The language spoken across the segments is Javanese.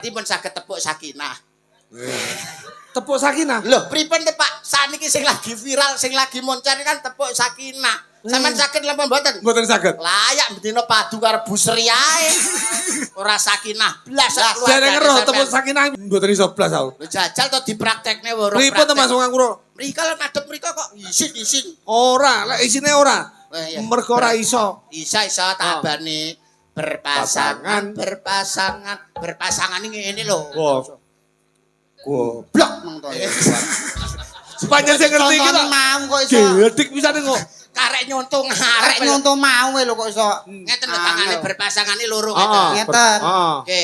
Dipun saged tepuk sakinah. Tepuk sakinah. Loh, pripun te Pak? Saniki sing lagi viral, sing lagi moncar kan tepuk sakinah. Sampeyan saged napa mboten? Mboten saged. Layak bedino padu karo Bu Sri ae. Ora sakinah blas sak keluarga. Jare ngeroh tepuk sakinah mboten iso blas aku. Lho jajal to dipraktekne woro. Pripun to Mas Wong kula? Mriko lho madhep mriko kok isin-isin. Ora, lek isine ora. Iya. Mergo ora iso. Isa tabane berpasangan ini lho. Goblok nang to. Panjen sing ngerti iki to. Mau kok iso. Gedik pisane kok. Karek nyontung Arek arek nyonto mau lho kok iso. ngeten lho tangane berpasangane loro Ngeten. Oke.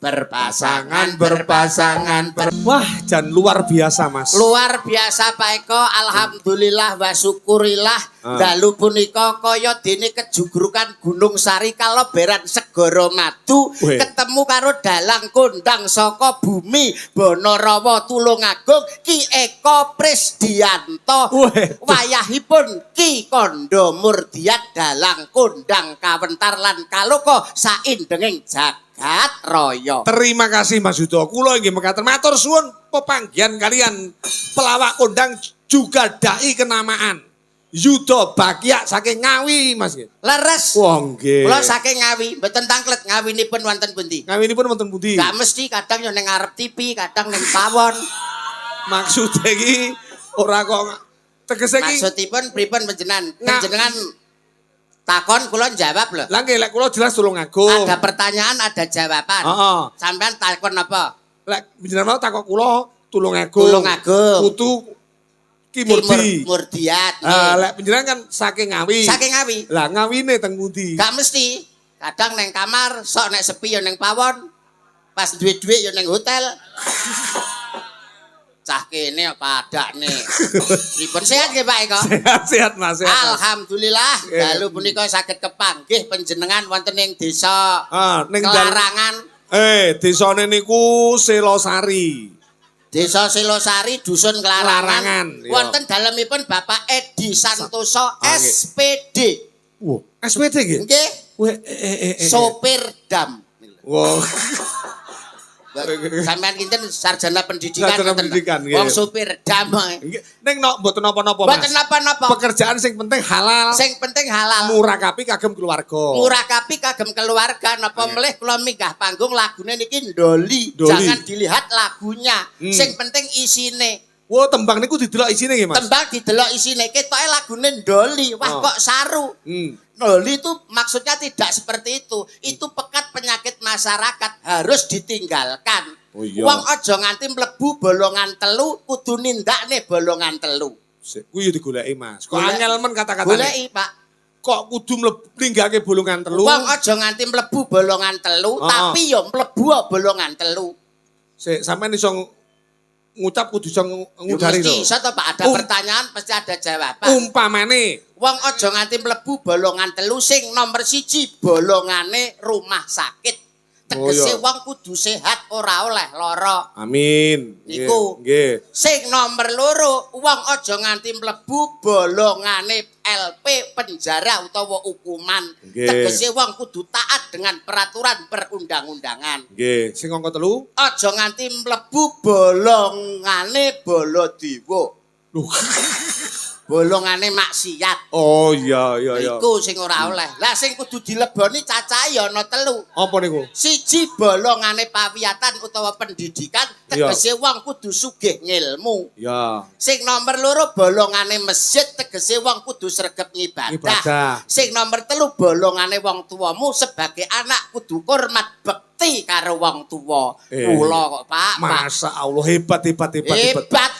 Berpasangan. Wah, jan luar biasa, Mas. Luar biasa Pak Eko, alhamdulillah wa syukurillah. Dalu punika kaya dene kejugrukan Gunung Sari kaloberan Segara Madu ketemu karo dalang kondang saka bumi Banarawa Tulungagung Ki Eko Prisdiyanto. Wayahipun Ki Kanda Murdiat dalang kondang kawentar lan kaloka saindenging jagat raya. Terima kasih Mas Yudo. Kula inggih mekaten matur suwun pepanggihan kalian pelawak kondang juga dai kenamaan. Yudo Bagya saking Ngawi Mas. Leres. Wah nggih. Kula saking Ngawi, mboten tanglet ngawinipun wonten pundi? Ngawinipun wonten pundi? Gak mesti kadang yo ning ngarep TV, kadang ning pawon. Maksud iki ora kok tegese iki. Maksudipun pripun panjenengan? Panjenengan takon kula jawab lho. Lah nggih lek kula jelas Tulungagung. Ada pertanyaan, ada jawaban. Heeh. Sampean takon apa? Lek panjenengan mau takok kula Tulungagung. Tulungagung. Putu Ki Murdi. Murdiat. Lek panjenengan kan saking Ngawi. Saking Ngawi. Lah ngawine teng pundi? Gak mesti. Kadang neng kamar, sok nek sepi yo neng pawon. Pas duit-duit yo neng hotel. Cah kene padakne. Pripun sehat nggih Pak Eko? Sehat Mas, sehat. Alhamdulillah, dalu punika saged kepanggih panjenengan wonten ing desa Ning Larangan. Desane niku Selosari. Desa Selosari dusun Klarangan. Iya. Wonten dalemipun Bapak Edi Santoso SPD. Wah, SPD nggih? Nggih. Sopir dam. Wow. Sampeyan kinten sarjana pendidikan. Sarjana pendidikan, nggih. Wong sopir dam. Ning mboten napa-napa Mas. Mboten napa-napa. Pekerjaan sing penting halal. Sing penting halal. Murakapi kagem keluarga. Murakapi kagem keluarga napa melih kula minggah panggung lagune niki Ndoli. Jangan dilihat lagunya. Sing penting isine. Wo tembang niku didelok isine nggih Mas. Tembang didelok isine ketoke lagune Ndoli. Wah kok saru. Ndoli itu maksudnya tidak seperti itu. Itu pekat penyakit masyarakat harus ditinggalkan. Oh iya. Wong aja nganti mlebu bolongan telu kudu nindakne bolongan telu. Kuwi yo digoleki Mas. Kok angel men kata-katane. Goleki Pak. Kok kudu ninggalke bolongan telu. Wong aja nganti mlebu bolongan telu tapi yo mlebu bolongan telu. Sik sampean iso ngucap kudu iso ngudari to. Mesti iso to Pak, ada pertanyaan pasti ada jawaban. Umpamane wong aja nganti mlebu bolongan telu sing nomor 1 bolongane rumah sakit. Tegese wong kudu sehat ora oleh lara. Amin. Iku. Nggih. Sing nomor 2 wong aja nganti mlebu bolongane LP penjara utawa hukuman. Tegese wong kudu taat dengan peraturan perundang-undangan. Nggih. Sing angka 3 aja nganti mlebu bolongane Baladewa. Loh. Bolongane maksiat. Oh iya iya iya. Iku sing ora oleh. Lah sing kudu dileboni cacahe ya ana 3. Apa niku? 1 bolongane pawiyatan utawa pendidikan, tegese wong kudu sugih ngilmu. Ya. Sing nomor 2 bolongane masjid, tegese wong kudu sregep ngibadah. Sing nomor 3 bolongane wong tuamu sebagai anak kudu hormat bekti karo wong tuwa. Kula kok Pak. Masa Allah hebat. Hebat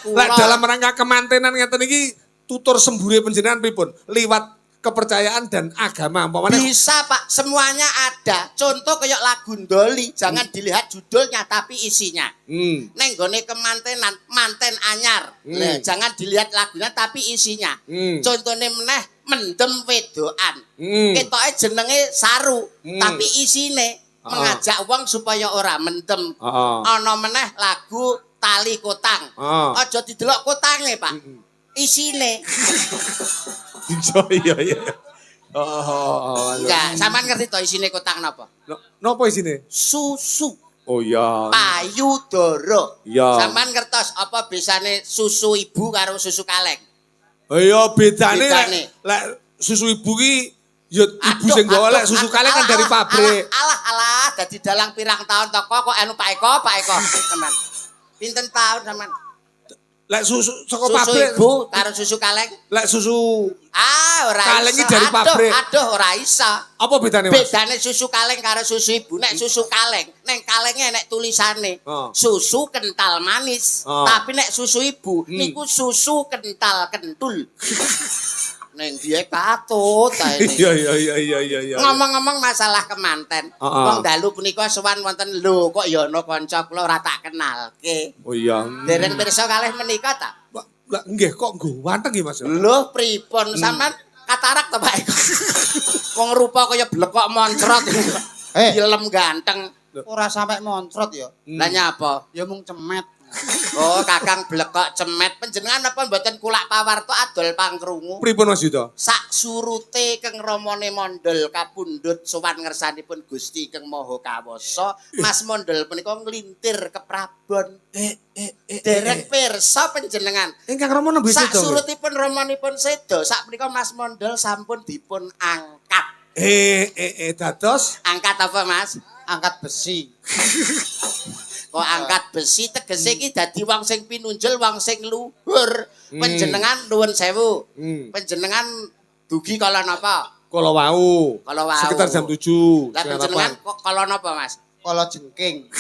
kula. Lah dalam rangka kemantenan ngeten iki tutur sembure panjenengan pripun? Liwat kepercayaan dan agama umpamane. Bisa Pak, semuanya ada. Contoh kayak lagu Ndoli, jangan dilihat judulnya tapi isinya. Neng gone kemantenan, manten anyar. Nah, jangan dilihat lagunya tapi isinya. Contohnya meneh mendem wedoan. Ketoke jenenge saru, tapi isine mengajak wong supaya ora mendem. Ana meneh lagu tali kotang. Aja didelok kotange, Pak. Isine. Iya iya. Enggak, sampean ngerti to isine kotang napa? Napa isine? Susu. Oh iya. Payudara. Iya. Sampeyan ngertos apa besane susu ibu karo susu kaleng? Oh iya bedane Bedane. lek susu ibu ki ya ibu Aduh, sing gawa lek aduh, susu aduh, kaleng kan alah, dari alah, pabrik. Alah, dadi dalang pirang tahun toko kok anu Pak Eko, teman. Pinten tahun sampean? Lek susu saka Susu pabrik. ibu karo susu kaleng? Lek susu Ora Kaleng iso. iki dari pabrik. Aduh, ora iso. apa bedane Mas? Bedane susu kaleng karo susu ibu. Nek susu kaleng, neng kalenge nek tulisane Oh. susu kental manis. Oh. Tapi nek susu ibu niku susu kental kentul. Neng dia katut ta ini. Iya. Ngomong-ngomong masalah kemanten. Heeh. Wong dalu punika sowan wonten lho kok ya ana kanca kula ora tak kenalke. Oh iya. Dereng pirsa kalih menika ta? Lah nggih kok nggo wanteng nggih Mas. Lho pripun sampean katarak to Pak Eko. Wong rupa kaya blekok moncrot. Ilem ganteng. Ora sampe moncrot ya. Lah nyapa? Ya mung cemet. Oh, Kakang blekok cemet panjenengan apa mboten kulak pawarto adol pangkrungu? Pripun Mas Yuda? Sak surute keng ramane mondol kapundhut sowan ngersanipun Gusti Kang Maha Kawasa, Mas Mondol punika nglintir ke Prabon. Dereng pirsa panjenengan. Ingkang Rama nembe Sak seda. surutipun ramanipun seda, sak menika Mas Mondol sampun dipun angkat. Dados Angkat apa, Mas? Angkat besi. Kok angkat besi tegese iki dadi wong sing pinunjul, wong sing luhur. Panjenengan nuwun sewu. Panjenengan dugi kala napa? kala wau. Kala wau. Sekitar jam 7. Lah panjenengan kok kala napa, Mas? Kala jengking.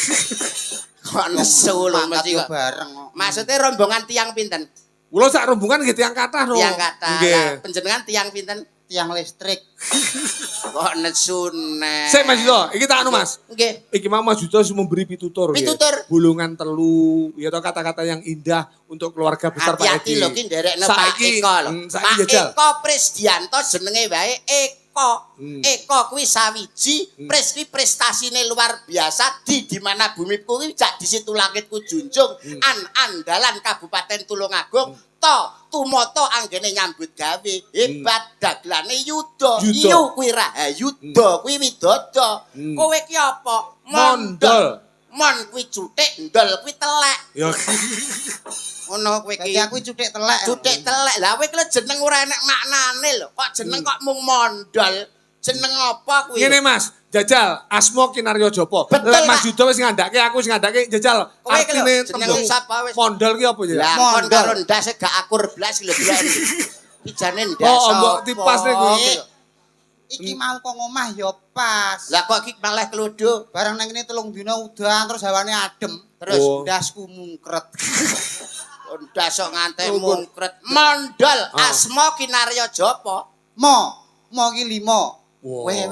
Kok nesu lho Mangkat mesti yo kok. bareng kok. Maksudnya rombongan tiang pinten? Kula sak rombongan nggih tiyang kathah no. Tiang kata. Nggih. Lah panjenengan tiang pinten? Tiang listrik. Kok nesu nek. Sik Mas Yuda, iki tak anu Mas. Nggih. Iki mau Mas Yuda memberi pitutur. nggih. Pitutur. Bulungan telu, ya toh kata-kata yang indah untuk keluarga besar Pak Hati-hati Edi. lho ki nderekne Pak Saiki, Eko lho. saiki Pak jajal. Eko Prisdianto jenenge wae Eko. Eko kuwi sawiji, Pris kuwi prestasine luar biasa di mana bumi kuwi jak di situ langitku junjung, andalan Kabupaten Tulungagung. Tumoto anggene nyambut gawe hebat daglane Yuda. Yuda. Yu kuwi Rahayu, Da kuwi Widodo. Kowe ki apa? Mondol. Mon kuwi cuthik, ndol kuwi telek. Ya. Ngono kowe Dadi ki. aku cuthik telek. Cuthik telek. Lah kowe ki jeneng ora enek maknane lho. Kok jeneng kok mung mondol? Jeneng apa kuwi? Ngene Mas, jajal Asma Kinarya Japa. Betul, Lek Mas Pak. Yuda wis ngandake, aku wis ngandake jajal. Kowe ki lho, Artine jeneng tembung sapa wis? mondol ki apa ya? Lah kon Mondol. karo ndase gak akur blas lho delok. Ijane ndas. Oh, mbok tipas nih kuwi. Iki mau kok ngomah ya pas. Lah kok iki malah kluduk. Barang nang kene 3 dina udan terus hawane adem. Terus Oh. Ndasku mungkret. ndas kok nganti mungkret. Mondol Asma Kinarya Japa. Mo ki 5. Wow. Weh.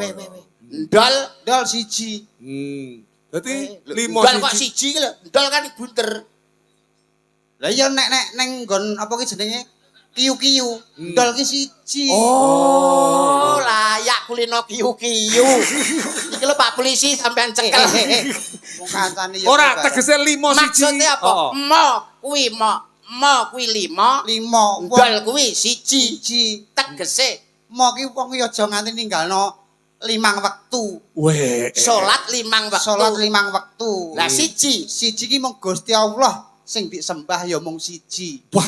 Ndol Dol siji. Dadi Lho, 5 ndol kok siji ki lho. Ndol kan bunter. Lah iya nek neng nggon apa ki jenenge? Kiyu-kiyu. Dol ki siji. Oh, layak kulino kiyu-kiyu. Iki lho Pak Polisi sampean cekel. Wong kancane ya. Ora tegese 5 siji. Maksudnya apa? Oh. Mo kuwi 5, 5. ndol kuwi siji. Siji. Tegese Mo ki wong ya aja nganti ninggalno 5 wektu. Weh. salat 5 wektu. Salat 5 wektu. Lah siji. Siji ki mung Gusti Allah sing disembah ya mung siji. Wah,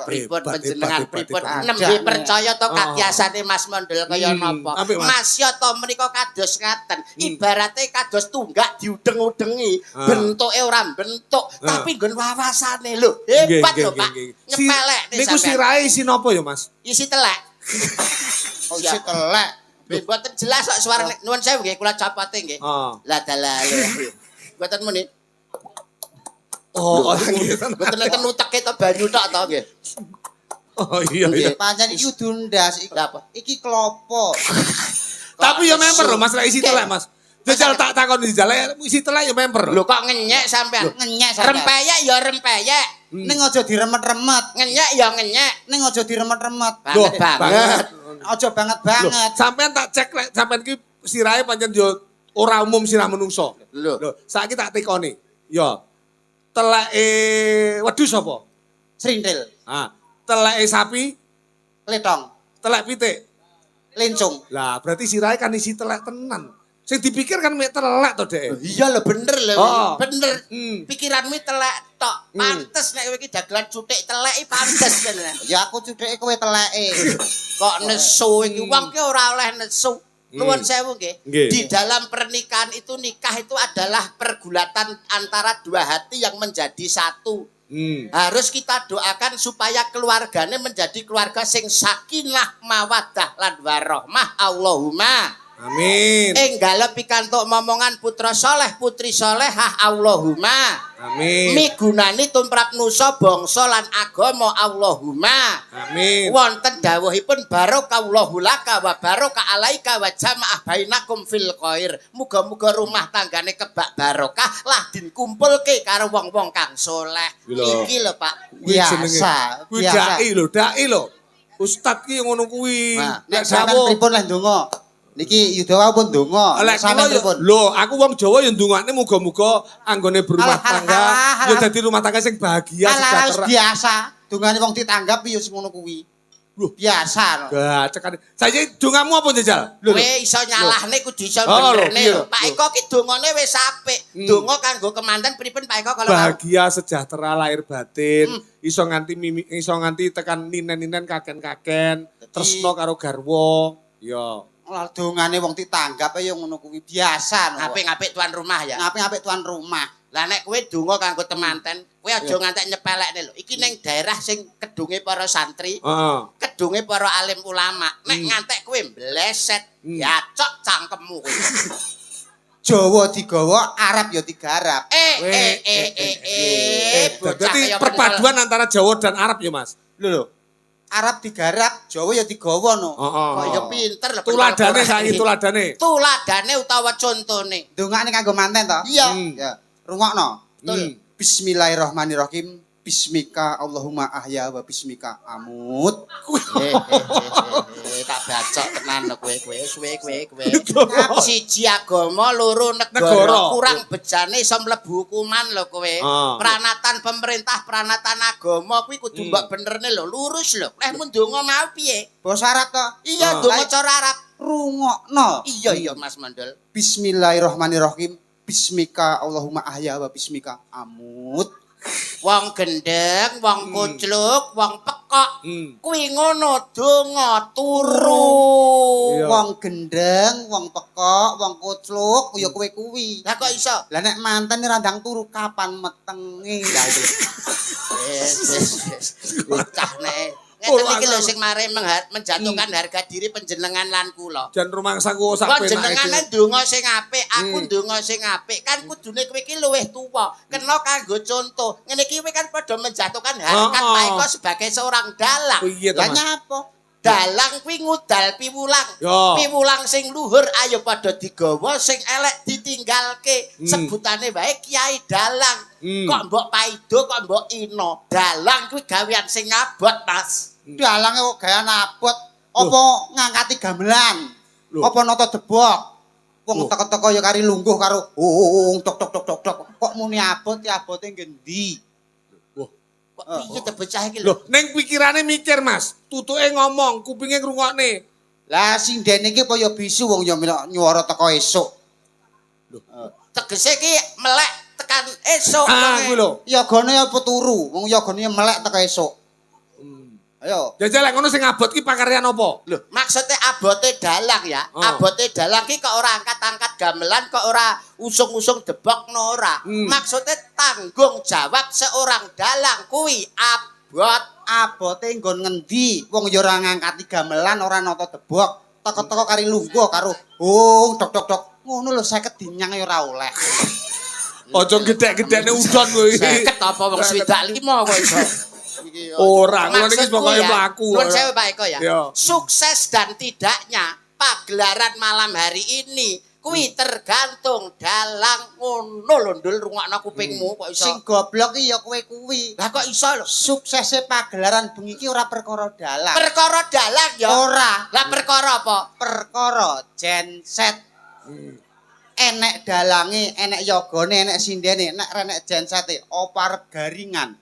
pripun Hebat, panjenengan hebat, pripun hebat. nembe percaya to kakiasane Mas Mondol kaya Hmm, napa. apik, Mas. Mas ya to menika kados ngaten. Ibarate kados tunggak diudeng-udengi, bentuke ora bentuk, tapi nggon wawasane lho. Hebat lho, Pak. Nyepelek Niku sirahe isi napa ya, Mas? isi telek. Oh, isi telek. Mboten jelas kok suarane. Nuwun sewu nggih kula copote nggih. Oh. Lah dalah. Mboten muni. Oh, Mboten enten uteke to banyu tok to nggih. Oh iya. Pancen iki kudu ndas iki. Lah apa? Iki klopo. Tapi ya member loh Mas lek isi telek Mas. Jajal tak takon jajal isi telek ya member. Lho kok ngenyek sampean? Ngenyek sampean. Rempeyek ya rempeyek. Ning aja diremet-remet. Ngenyek ya ngenyek. Ning aja diremet-remet. Banget banget. Aja banget-banget. Sampean tak cek lek sampean ki sirahe pancen yo ora umum sirah menungso. Lho. Saiki tak tekoni. Yo. Teleke wedhus apa? Srintil, Ah, teleke sapi, letong, telek pitik. lencung. Lah, berarti sirahe kan isi telek tenan. Sing dipikir kan mek telek to, Dek. Iya lho bener lho. Oh. Bener. Hmm. Pikiranmu telek tok. Pantes nek kowe iki dagelan cuthik telek iki pantes ben. Ya aku cuthike kowe teleke. Kok nesu iki wong ki ora oleh nesu. Nuwun sewu nggih. Nggih. Di dalam pernikahan itu nikah itu adalah pergulatan antara dua hati yang menjadi satu. Harus kita doakan supaya keluarganya menjadi keluarga sing sakinah mawaddah lan warahmah. Allahumma Amin. Enggal pikantuk momongan putra soleh putri solehah Allahumma. Amin. Migunani tumrap nusa bangsa lan agama Allahumma. Amin. Wonten dawuhipun barakallahu laka wa baraka alaika wa jamaah bainakum fil khair. Muga-muga rumah tanggane kebak barokah lah dikumpulke karo wong-wong kang soleh. Iki lho Pak. Biasa. Kuwi dai lho. Ustad ki ngono kuwi. Nah, nek sampean pripun lah ndonga? Niki Yudawa pun ndonga. Lek Sampeyan pripun? lho, aku wong Jawa ya ndongakne muga-muga anggone berumah tangga ya dadi rumah tangga sing bahagia sejahtera. Biasa. Dongane wong ditanggapi ya sing ngono kuwi. Lho, biasa. Gak cekane. Saiki dongamu apa Jajal? Kowe iso nyalahne kudu iso benerne. Pak Eko ki dongane wis apik. Donga kanggo kemanten pripun Pak Eko kalau bahagia sejahtera lahir batin, iso nganti tekan ninen-ninen kaken-kaken, tresno karo garwa. Ya. Lah dongane wong ditanggap ya ngono kuwi biasa. Ngapik-ngapik tuan rumah ya. Ngapik-ngapik tuan rumah. Lah nek kowe donga kanggo temanten, kowe aja ngantek nyepelekne lho. Iki ning daerah sing kedunge para santri, kedunge para alim ulama. Nek ngantek kowe mbleset, ya cok cangkemmu kowe. Jawa digawa, Arab ya digarap. Berarti perpaduan antara Jawa dan Arab ya, Mas. Lho. Arab digarap, Jawa ya digawa no. Kok ya pinter lho. Tuladane saiki tuladane. Tuladane utawa contone. Dongane kanggo manten to? Iya. Ya. Rungokno. Betul. Bismillahirrahmanirrahim. Bismika Allahumma ahya wa bismika amut. Tak bacok tenan kowe suwe kowe. Siji agama, loro negara. Kurang bejane iso mlebu hukuman lho kowe. Pranatan pemerintah, pranatan agama kuwi kudu mbok benerne lho, lurus lho. Leh mun ndonga mau piye? Basa Arab to? Iya, ndonga cara Arab. Rungokno. Iya Mas Mandel. Bismillahirrahmanirrahim. Bismika Allahumma ahya wa bismika amut. Wong gendeng, wong kucluk, wong pekok. Kuwi ngono donga turu. Wong gendeng, wong pekok, wong kucluk, ya kowe kuwi. Lah kok iso? Lah nek manten randang turu kapan metenge? Lah itu. Bocah nek ngeten iki lho sing mare menjatuhkan harga diri panjenengan lan kula. Jan rumangsaku sak penake. Panjenengane ndonga sing apik, aku ndonga sing apik. Kan kudune kowe iki luwih tuwa. Kena kanggo contoh. Ngene iki kowe kan padha menjatuhkan harkat Pak Eko sebagai seorang dalang. Lah nyapa? Dalang kuwi ngudal piwulang. Piwulang sing luhur ayo padha digawa, sing elek ditinggalke. Sebutane wae Kiai Dalang. Kok mbok paido, kok mbok ino. Dalang kuwi gawean sing abot, Mas. Dalange kok gawean abot. Apa ngangkati gamelan? Apa nata debok? Wong teko-teko ya kari lungguh karo tok. Kok muni abot ya abote ngendi? Kok piye te bocah iki lho? Lho, ning pikirane mikir, Mas. Tutuke ngomong, kupinge ngrungokne. Lah sing dene iki kaya bisu wong ya nyuwara teko esuk. Lho, tegese iki melek tekan esuk. kuwi lho. Yagane apa turu? Wong yagane melek teko esuk. Ayo. Jajal lek ngono sing abot ki pakaryan apa? Lho, maksudnya abote dalang ya. Abote dalang ki kok ora angkat-angkat gamelan, kok ora usung-usung debok no ora. Maksudnya tanggung jawab seorang dalang kuwi abot. Abote nggon ngendi? Wong ya ora ngangkati gamelan, ora nata debok. Teko-teko kari lungguh karo tok. Ngono lho 50 dinyang ya ora oleh. Aja gedhe-gedhene udon kowe iki. 50 apa wong swidak 5 kok iso. Ora, kula niki pokoke mlaku. Nuwun sewu Pak Eko ya. Yo. Sukses dan tidaknya pagelaran malam hari ini kuwi tergantung dalang ngono lho Ndul rungokno kupingmu kok iso. Sing goblok iki ya kowe kuwi. Lah kok iso lho? Suksese pagelaran bengi iki ora perkara dalang. Perkara dalang ya. Ora. Lah perkara apa? Perkara genset. Enek dalange, enek yogane, enek sindene, nek renek jensete apa arep garingan.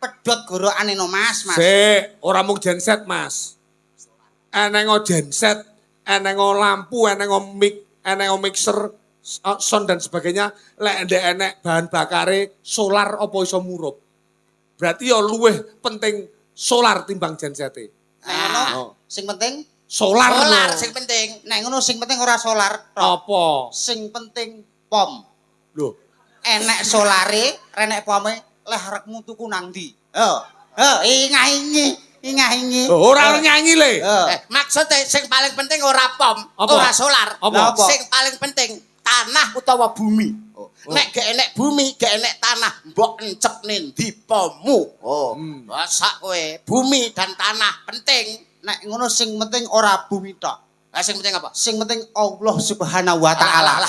Pedhot gorokane no Mas. Sik, ora mung genset, Mas. Eneng genset, eneng lampu, eneng mic, enek mixer, sound dan sebagainya, lek ndek enek bahan bakare solar apa iso murup. Berarti ya luwih penting solar timbang gensete. Nek ngono sing penting Solar. Sing penting. nek ngono sing penting ora solar tok. Apa? Sing penting pom. Lho, Enek solare, renek pome, leh arekmu tuku nang ndi? Ingah-ingi. ora nyanyi le. Maksudnya sing paling penting ora pom, Apa? ora solar. Apa? Sing paling penting tanah utawa bumi. Nek gak enek bumi, gak enek tanah, mbok encep ndi pommu. Masa kowe bumi dan tanah penting. Nek ngono sing penting ora bumi tok. Lah sing penting apa? Sing penting Allah Subhanahu wa taala.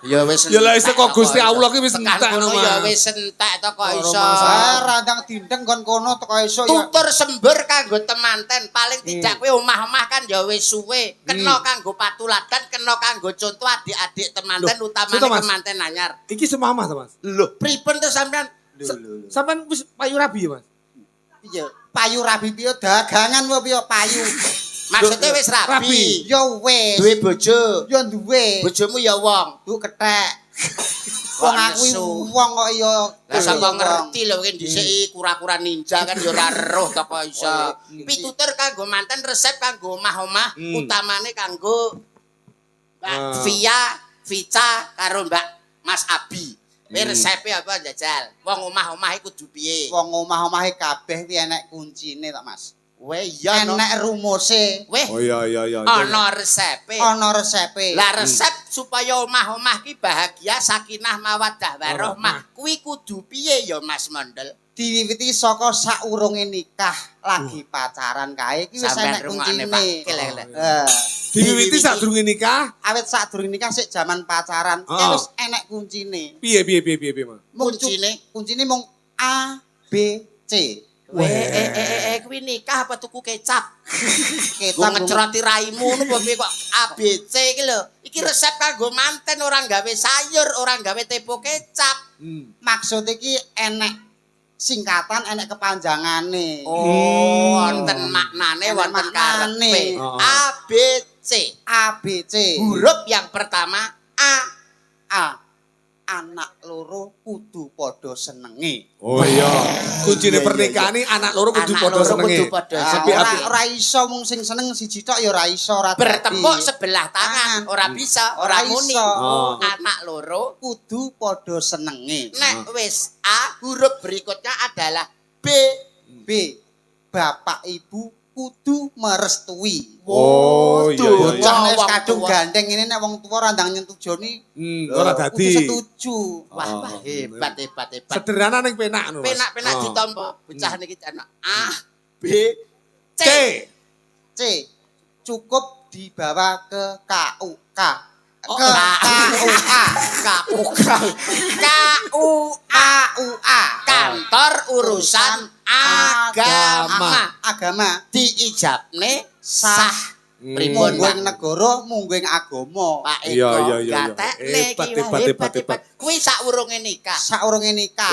Ya wis. Ya lah iso kok Gusti Allah ki wis entek ngono no. ya wis entek to kok iso. Randang dindeng kon kono teko iso ya. Tutur sembur kanggo temanten, paling tidak kowe omah-omah kan ya wis suwe. Kena kanggo patuladan, kena kanggo contoh adik-adik temanten utamane temanten anyar. Iki semama to, Mas. Lho, pripun to sampean? Sampean wis payu rabi ya, Mas? Iya, payu rabi piye dagangan wae piye payu. Maksudnya wis rabi. Ya wis. Duwe bojo. Ya duwe. Bojomu ya wong. Du kethek. Wong aku wong kok ya. Lah sapa ngerti lho ki dhisiki kura-kura ninja kan ya ora roh to kok iso. Pitutur kanggo manten, resep kanggo omah-omah, utamane kanggo Mbak Vica karo Mbak Mas Abi. Resepe apa jajal? Wong omah-omah iku kudu piye? Wong omah-omahe kabeh kuwi enek kuncine to, Mas. Weh iya no. Enek rumuse. Weh. Oh iya. Ana resepe. Ana resepe. Lah resep supaya omah-omah ki bahagia, sakinah, mawaddah, warahmah. Kuwi kudu piye ya Mas Mondel? Diwiwiti saka saurunge nikah, lagi pacaran kae iki wis enek kuncine. Diwiwiti sadurunge nikah. Awit sadurunge nikah sik jaman pacaran, wis enek kuncine. Piye, Mas? Kuncine mung A B C. Kuwi nikah apa tuku kecap? Kecap ngeceroti raimu ngono kok piye kok ABC iki lho. Iki resep kanggo manten, orang gawe sayur, orang gawe tepo kecap. Maksud iki enek singkatan, enek kepanjangane. Wonten maknane, wonten karepe. ABC. Huruf yang pertama A. Anak loro kudu padha senenge. Oh iya. Kuncine pernikahan iki anak loro kudu padha senenge. Ora iso mung sing seneng siji tok ya ora iso ora bertepuk sebelah tangan, ora bisa, ora muni. Anak loro kudu padha senenge. Nek wis A, huruf berikutnya adalah B. Bapak Ibu kudu merestui. Oh iya. Bocah nek kadung gandeng ini nek wong tuwa randang nyentujoni ora dadi. Kudu setuju. Wah, hebat. Sederhana ning penak ngono. Penak ditampa. Bocah niki anak A, B, C. Cukup dibawa ke KUK. KUA. Kantor urusan agama. Diijabne sah. Pripun ing negara mungguing agama. Pak Eko. Hebat. Kuwi saurunge nikah.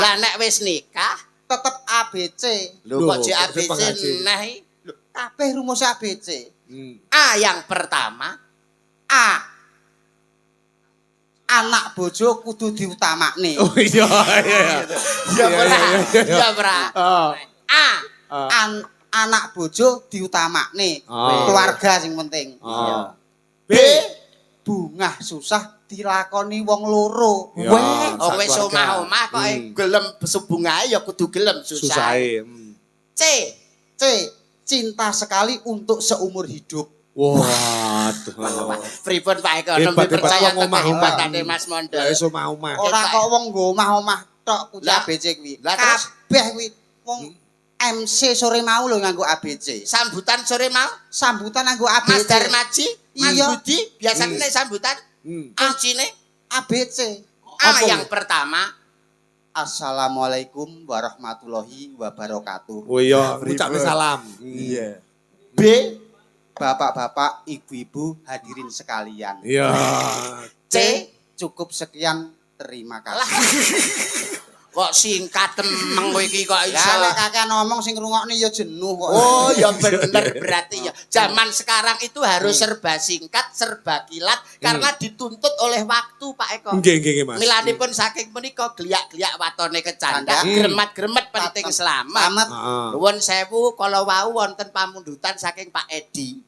Lah nek wis nikah tetep ABC. Lho kok jek ABC neh? Kabeh rumus ABC. A yang pertama, anak bojo kudu diutamakne. Oh iya. Ya, Bra. Anak bojo diutamakne. Keluarga sing penting. B. Bungah susah dilakoni wong loro. Wis omah-omah kok gelem sebungahe ya kudu gelem susahe. C. Cinta sekali untuk seumur hidup. Waduh. Pripun Pak Eko nembe percaya kehebatane Mas Mondel. Wis omah-omah. Ora kok wong nggo omah-omah tok kuwi ABC kuwi. Kabeh kuwi wong MC sore mau lho nganggo ABC. Sambutan sore mau? Sambutan nganggo ABC. Mas Darmaji, Mas Budi, biasanya nek sambutan kuncine ABC. Yang pertama, Assalamualaikum warahmatullahi wabarakatuh. Oh iya, ngucapke salam. Iya. B. Bapak-bapak, ibu-ibu, hadirin sekalian. Iya. C. Cukup sekian, terima kasih. Kok singkat temeng kowe iki kok iso. Ya lek kakek ngomong sing ngrungokne ya jenuh kok. Oh, ya bener berarti ya. Zaman sekarang itu harus serba singkat, serba kilat karena dituntut oleh waktu, Pak Eko. Nggih, Mas. Milanipun saking menika gliak-gliak watone kecandak, gremet-gremet penting selamat. Nuwun sewu kala wau wonten pamundutan saking Pak Edi.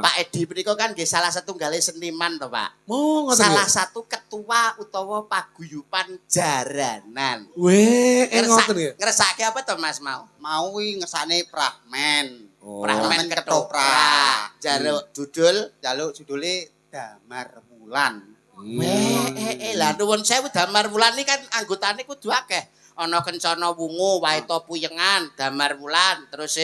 Pak Edi menika kan nggih salah setunggale seniman to, Pak. Oh, ngoten. Salah satu ketua utawa paguyuban jaranan. Ngoten nggih. Ngersake apa to Mas mau? Mau kuwi ngesane pramen. Pramen ketoprak. Jaluk judul, Jaluk judule Damar Wulan. lah nuwun sewu Damar Wulan iki kan anggotane kudu akeh. Ana Kencana Wungu, Waeta Puyengan, Damar Wulan, terus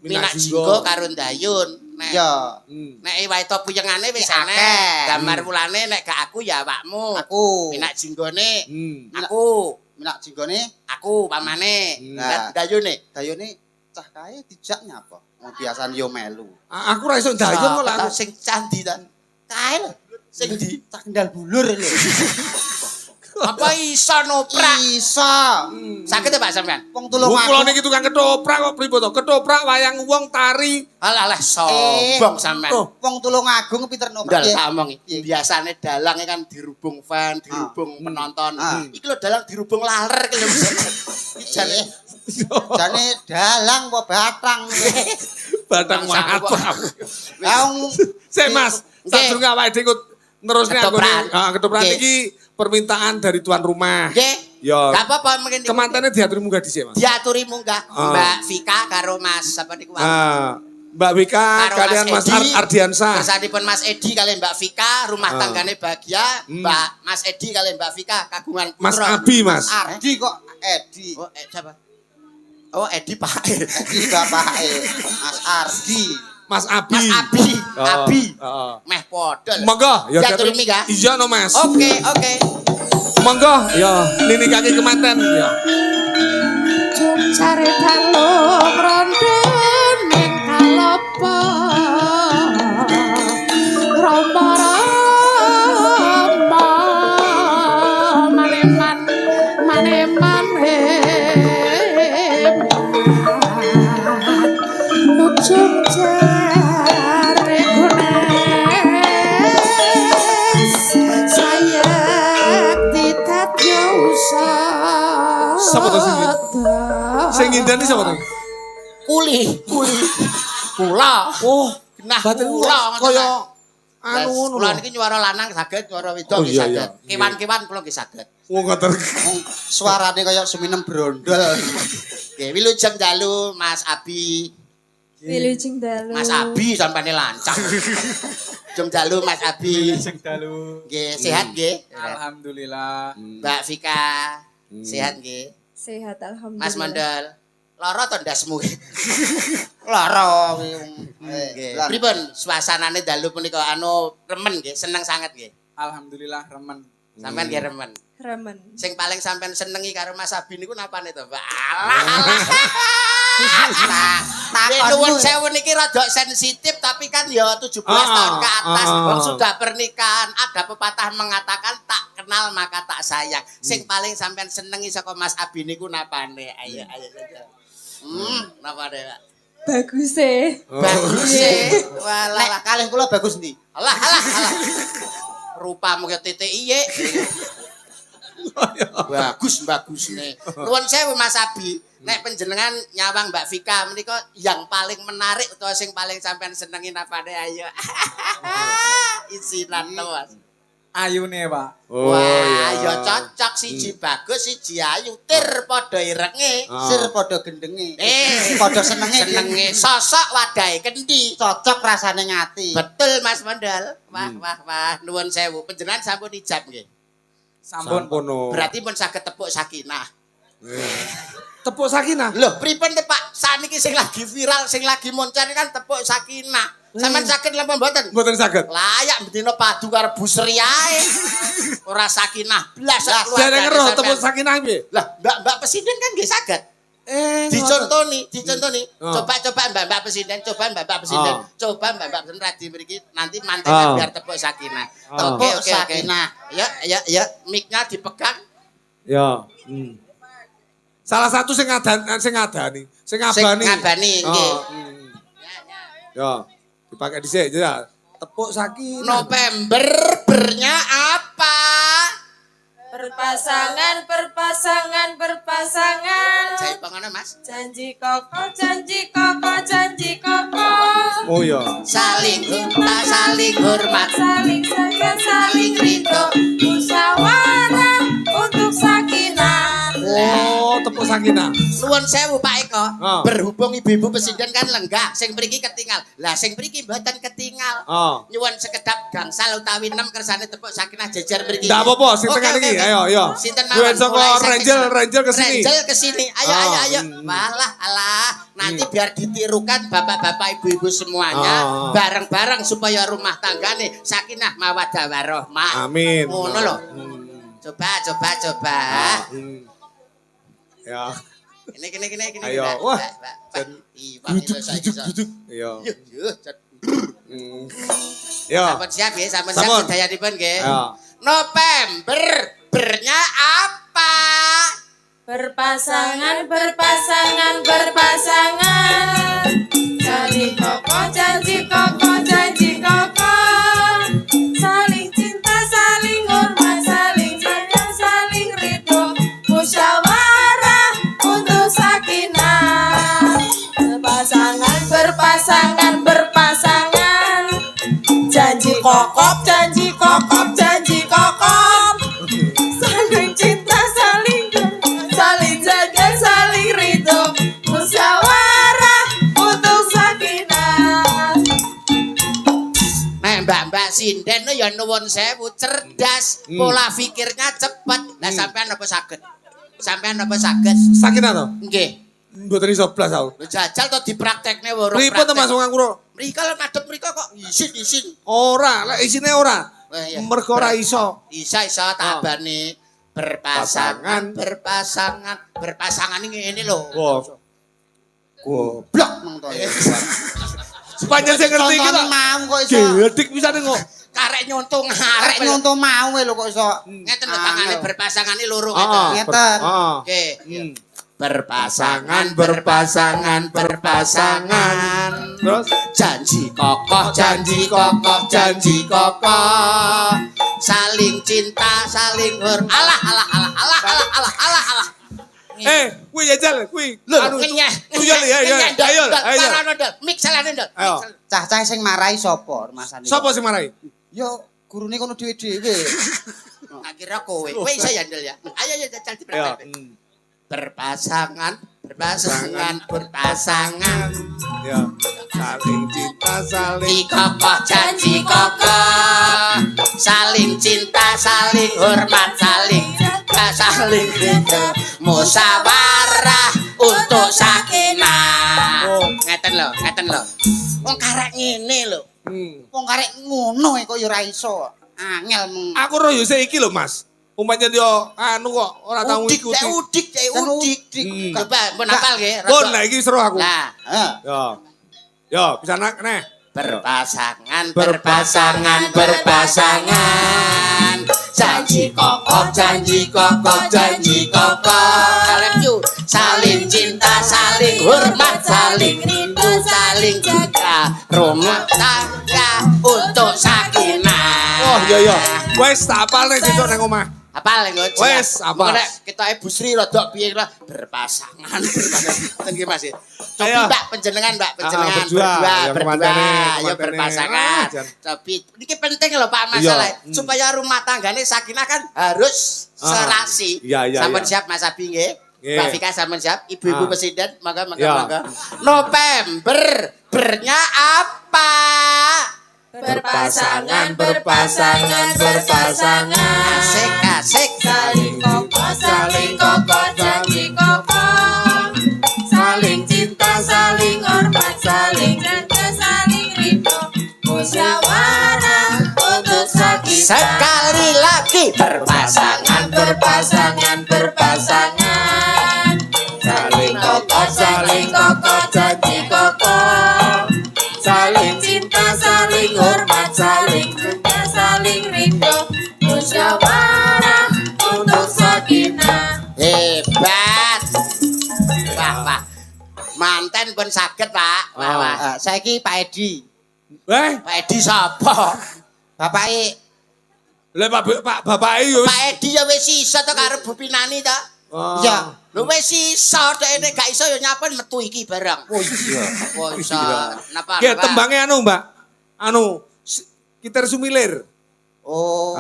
Minak Jinggo karo Ndayun. Nek Waeta Puyengane wis akeh. Damar Wulane nek gak aku ya awakmu. Aku. Minak Jinggone aku. Minak Jinggone aku pamane. Ndayune. Dayune cah kae dijak nyapa? Wong biasane yo melu. Aku ora iso ndayun kok lak sing candi ta. Kae lho. Sing di cah kendal bulur lho. Apa iso noprak? Iso. Saged Pak sampean? Wong tulung aku. Kula niki tukang ketoprak kok pripun to? Ketoprak wayang wong tari. Alah sombong sampean. Wong tulung agung pinter noprak. Ndal tak omong. Biasane dalang kan dirubung fan, dirubung penonton. Iki lho dalang dirubung laler iki lho. Jane dalang apa batang? Batang matang. Wong Sik Mas, sadurunge awake dhewe nerusne anggone ketoprak iki permintaan dari tuan rumah. Nggih. Ya. Gak apa-apa mungkin. Kemantene diaturi munggah dhisik, Mas. Diaturi munggah Mbak Vika karo Mas sapa niku? Mbak Vika kalian Mas Ardiansa. Kersanipun Mas Edi kalian Mbak Vika, rumah tanggane bahagia. Mbak Mas Edi kalian Mbak Vika kagungan putra. Mas Abi, Mas. Ardi kok Edi. Oh, siapa? Oh, Edi Pak. Edi bapake. Mas Ardi. Mas Abi. Mas Abi. Abi. Meh podol. Monggo, ya diaturi munggah. Iya no, Mas. Oke. Monggo, ya nini kaki kemanten ya. Cari kalung ronde ning kalopo romba-romba maneman ujung jari kunes sayang ditatyo usah Sapa to sing sing ngindani sapa to? Kuli. Kula. Oh, Nah, batin kula kaya anu ngono. Kula niki nyuara lanang saged, nyuara wedok nggih saged. Kewan-kewan kula nggih saged. Oh, ngoten. Suarane kaya seminem brondol. Nggih, wilujeng dalu Mas Abi. Wilujeng dalu. Mas Abi sampane lancang. Jeng dalu Mas Abi. Wilujeng dalu. Nggih, sehat nggih? Alhamdulillah. Mbak Vika, sehat nggih? Sehat alhamdulillah. Mas Mondol, lara to ndasmu? Lara kuwi. Nggih. Pripun suasanane dalu punika remen nggih, seneng sanget nggih. Alhamdulillah remen. Sampeyan nggih remen. Remen. Sing paling sampean senengi karo Mas Abi niku napane to, Mbak? Alah. Nuwun sewu niki rada sensitif tapi kan ya 17 tahun ke atas wong sudah pernikahan. Ada pepatah mengatakan tak kenal maka tak sayang. Sing paling sampean senengi saka Mas Abi niku napane? Ayo. Napane, Pak? Bagus Bagus e. Walah, Kalih kula bagus ndi? alah. Rupamu kaya titik iye. Bagus nih. Nuwun sewu Mas Abi. Nek panjenengan nyawang Mbak Vika menika yang paling menarik utawa sing paling sampean senengi napane ayo. Isinan to, Mas. Ayune, Pak. Wah, ya cocok siji bagus siji ayu. Tir padha irenge, Sir padha gendenge. padha senenge. Sosok wadahe kendi. Cocok rasane ngati. Betul Mas Mondal. Wah. Nuwun sewu. Panjenengan sampun ijab nggih. Sampun. Berarti pun saged tepuk sakinah. Tepuk sakinah. Loh, pripun te Pak? Saniki sing lagi viral, sing lagi moncer kan tepuk sakinah. Sampeyan saged napa mboten? Mboten saged. Layak bendina padu karo Bu Sri ae. Ora sakinah blas sak Jare ngero tepuk sakinah piye? Lah, Mbak Presiden kan nggih saged. Dicontoni. Coba Mbak Presiden, coba Mbak Presiden radi mriki nanti mantekan biar tepuk sakinah. Oke. Sakinah. Ya, mic-nya dipegang. Ya. Salah satu sing ngadani, sing ngabani. Sing ngabani nggih. Ya, dipakai dhisik ya. Tepuk Sakinah. November bernya apa? Berpasangan, berpasangan, berpasangan. Jai pangono, Mas. Janji koko, janji koko, janji koko. Oh iya. Saling cinta, saling hormat, Saling sayang, saling rindu. Musyawarah untuk sakinah. Oh, tepuk Sakinah. Nuwun sewu Pak Eko. Oh. Berhubung ibu-ibu presiden kan lenggah, sing mriki ketinggal. Lah sing mriki mboten ketinggal. Oh. Nyuwun sekedap gangsal utawi 6 kersane tepuk sakinah jejer mriki. Ndak apa-apa, sing Oke, tengah oke, niki. oke. Ayo, ayo. Sinten Gue mawon? saka Mulai saking Ranger ke sini. Ranger ke sini. Ayo, Ah, ayo, ayo. hmm. Walah, alah. Nanti biar ditirukan bapak-bapak, ibu-ibu semuanya Ah. bareng-bareng supaya rumah tanggane sakinah mawaddah warahmah. Amin. Ngono lho. Coba. Hmm. Ya. Ini. Ayo. Mbak, Wah. Mbak. Iya, Duduk. Iya. Yuh. Hmm. Ya. Sampun siap ya, sampun Sampun. siap sedayanipun nggih. Ya. November bernya apa? Berpasangan, berpasangan, berpasangan. Janji koko, janji koko, janji koko. Saling cinta, saling hormat, saling sayang, saling rindu. Musyawarah untuk sakinah. Berpasangan, berpasangan, berpasangan. Janji kokop, janji kokop, janji kokop. Saling cinta, saling saling jaga, saling rindu. Musyawarah untuk sakinah. Mbak Sinden ya nuwun sewu, cerdas, pola pikirnya cepet. Lah sampean apa saged? Sampean apa saged? Sakinah to? Nggih. Mboten iso blas aku. Lho jajal to dipraktekne woro. Pripun to Mas wong kula? Mriko lho madhep mriko kok isin. Ora, lek isine ora. Iya. Mergo ora iso. Isa tabane berpasangan ini lho. Wah. Goblok nang to. Sepanjang saya ngerti iki to. mau kok iso. Gedik pisane kok. Karek nyuntung Arek ngarep. nyonto mau lho kok iso. Ngeten lho tangane berpasangan iki loro Heeh. ngeten. Ngeten. Oke. Hmm. Berpasangan. Terus Janji kokoh. Saling cinta, saling alah. kuwi jajal, kuwi. Lho, Anu, kenyah. tuyul ya, ya. Ayo. Parano, Dol. Mik salane, Dol. Ayo. Cah-cah sing marahi sapa masane? Sapa sing marahi? Yo gurune kono dhewe-dhewe. Tak kira kowe. Kowe iso ya, Dol ya. Ayo jajal Ya. dipraktek. Berpasangan. Ya. Saling cinta, saling Janji kokoh. Saling cinta, saling hormat, saling rindu. Musyawarah untuk sakinah. Oh. Ngeten lho. Wong karek ngene lho. Wong karek ngono kok yo ora iso. Angel mung. Aku ro yo iki lho, Mas. Umpamanya yo anu kok ora tau Udik. Udik. Coba pun hafal nggih. Pun lah iki seru aku. Nah, Heeh. Yo, bisa nak neh. berpasangan. Janji kokoh. Kalian yuk. Saling cinta, saling hormat, saling rindu, saling jaga. Rumah tangga untuk sakinah. Oh, iya. Wes tak apal nek sesuk nang omah. Apal lho. Wes, apal. Nek ketoke Bu Sri rada piye lah berpasangan. Ten Mas. Cobi Ayo. Mbak panjenengan Berdua. Ya, berdua. kemantene. Ya berpasangan. Ah, Tapi ini penting loh Pak Iya. masalah. Supaya rumah tanggane sakinah kan harus serasi. Iya. Sampun siap Mas Abi nggih? Nggih. Mbak Vika sampun siap? Ibu-ibu Ah. presiden, maka. Iya. November bernya apa? Berpasangan. Asik. Saling kokoh, janji kokoh. Saling cinta, saling hormat, saling jaga, saling rindu. Musyawarah untuk sakinah. Sekali lagi berpasangan. Saling kokoh, janji kokoh. Saling cinta, saling hormat, saling jaga, saling rindu. Musyawarah untuk sakinah. Hebat. manten pun saged, Pak. Wah. Saiki Pak Edi. Pak Edi sapa? Bapake Lah bapake yo. Pak Edi ya wis iso to karo Bu Pinani to. iya. Lho wis iso dekne gak iso ya nyapon metu iki bareng. Oh iya. Oh iso. Napa? Nggih tembange anu, Mbak. Anu Kiter Sumilir. Oh.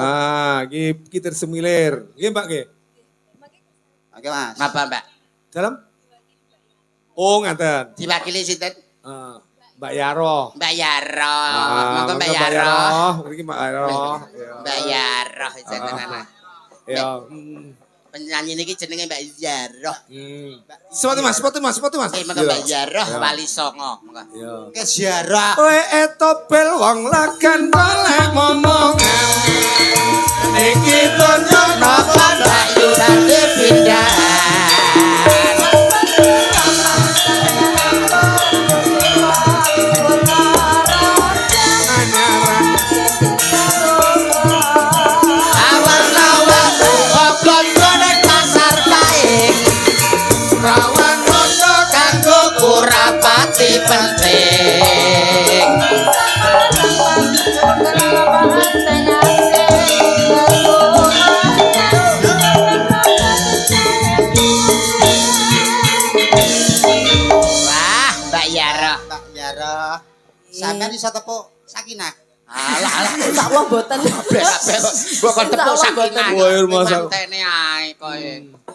Iki Kiter Sumilir. Nggih, Mbak nggih. Oke, Mas. Napa, Mbak? Dalam? Oh, ngaten. Diwakili sinten? Mbak Yaro. Mbak Yaro. Monggo Monggo Mbak Yaro. Mriki Mbak Yaro. Mbak Yaro jenengan. Ya. Penyanyi niki jenenge Mbak Yaro. Sepatu Mas. Oke, monggo Mbak Yaro Wali Songo. Monggo. Ya. Ke ziarah. Kowe etopel wong lagan golek momongan. Iki donya Napa Mbak Yu badhe pindah? anyaran. Awan-awan oblonjo ning pasar paing. Rawan rondo Kanggo kurapati penting. Wah, Mbak Yara. Mbak Yara. Sampeyan iso tepuk Sakinah. Alah, Insyaallah mboten. gua kon tepuk sakinah. Wah, masa. Mantene ae kowe.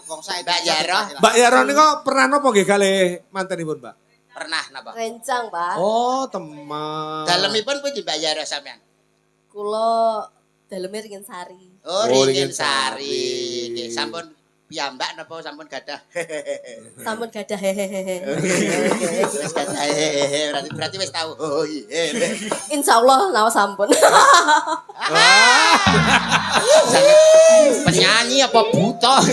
Wong saiki Mbak Yara. Mbak Yaro niku pernah napa nggih kalih mantenipun, Mbak? Pernah napa? Rencang, Pak. Oh, teman. Dalemipun pundi Mbak Yara sampean? Kula daleme ringin sari. Oh, Oh, Ringin Ringin Sari. Sari. Nggih, sampun piyambak napa sampun gadah? Sampun gadah hehehe. Wis gadah berarti wis tahu. Oh iya. Insyaallah nawa sampun. Sangat penyanyi apa buta?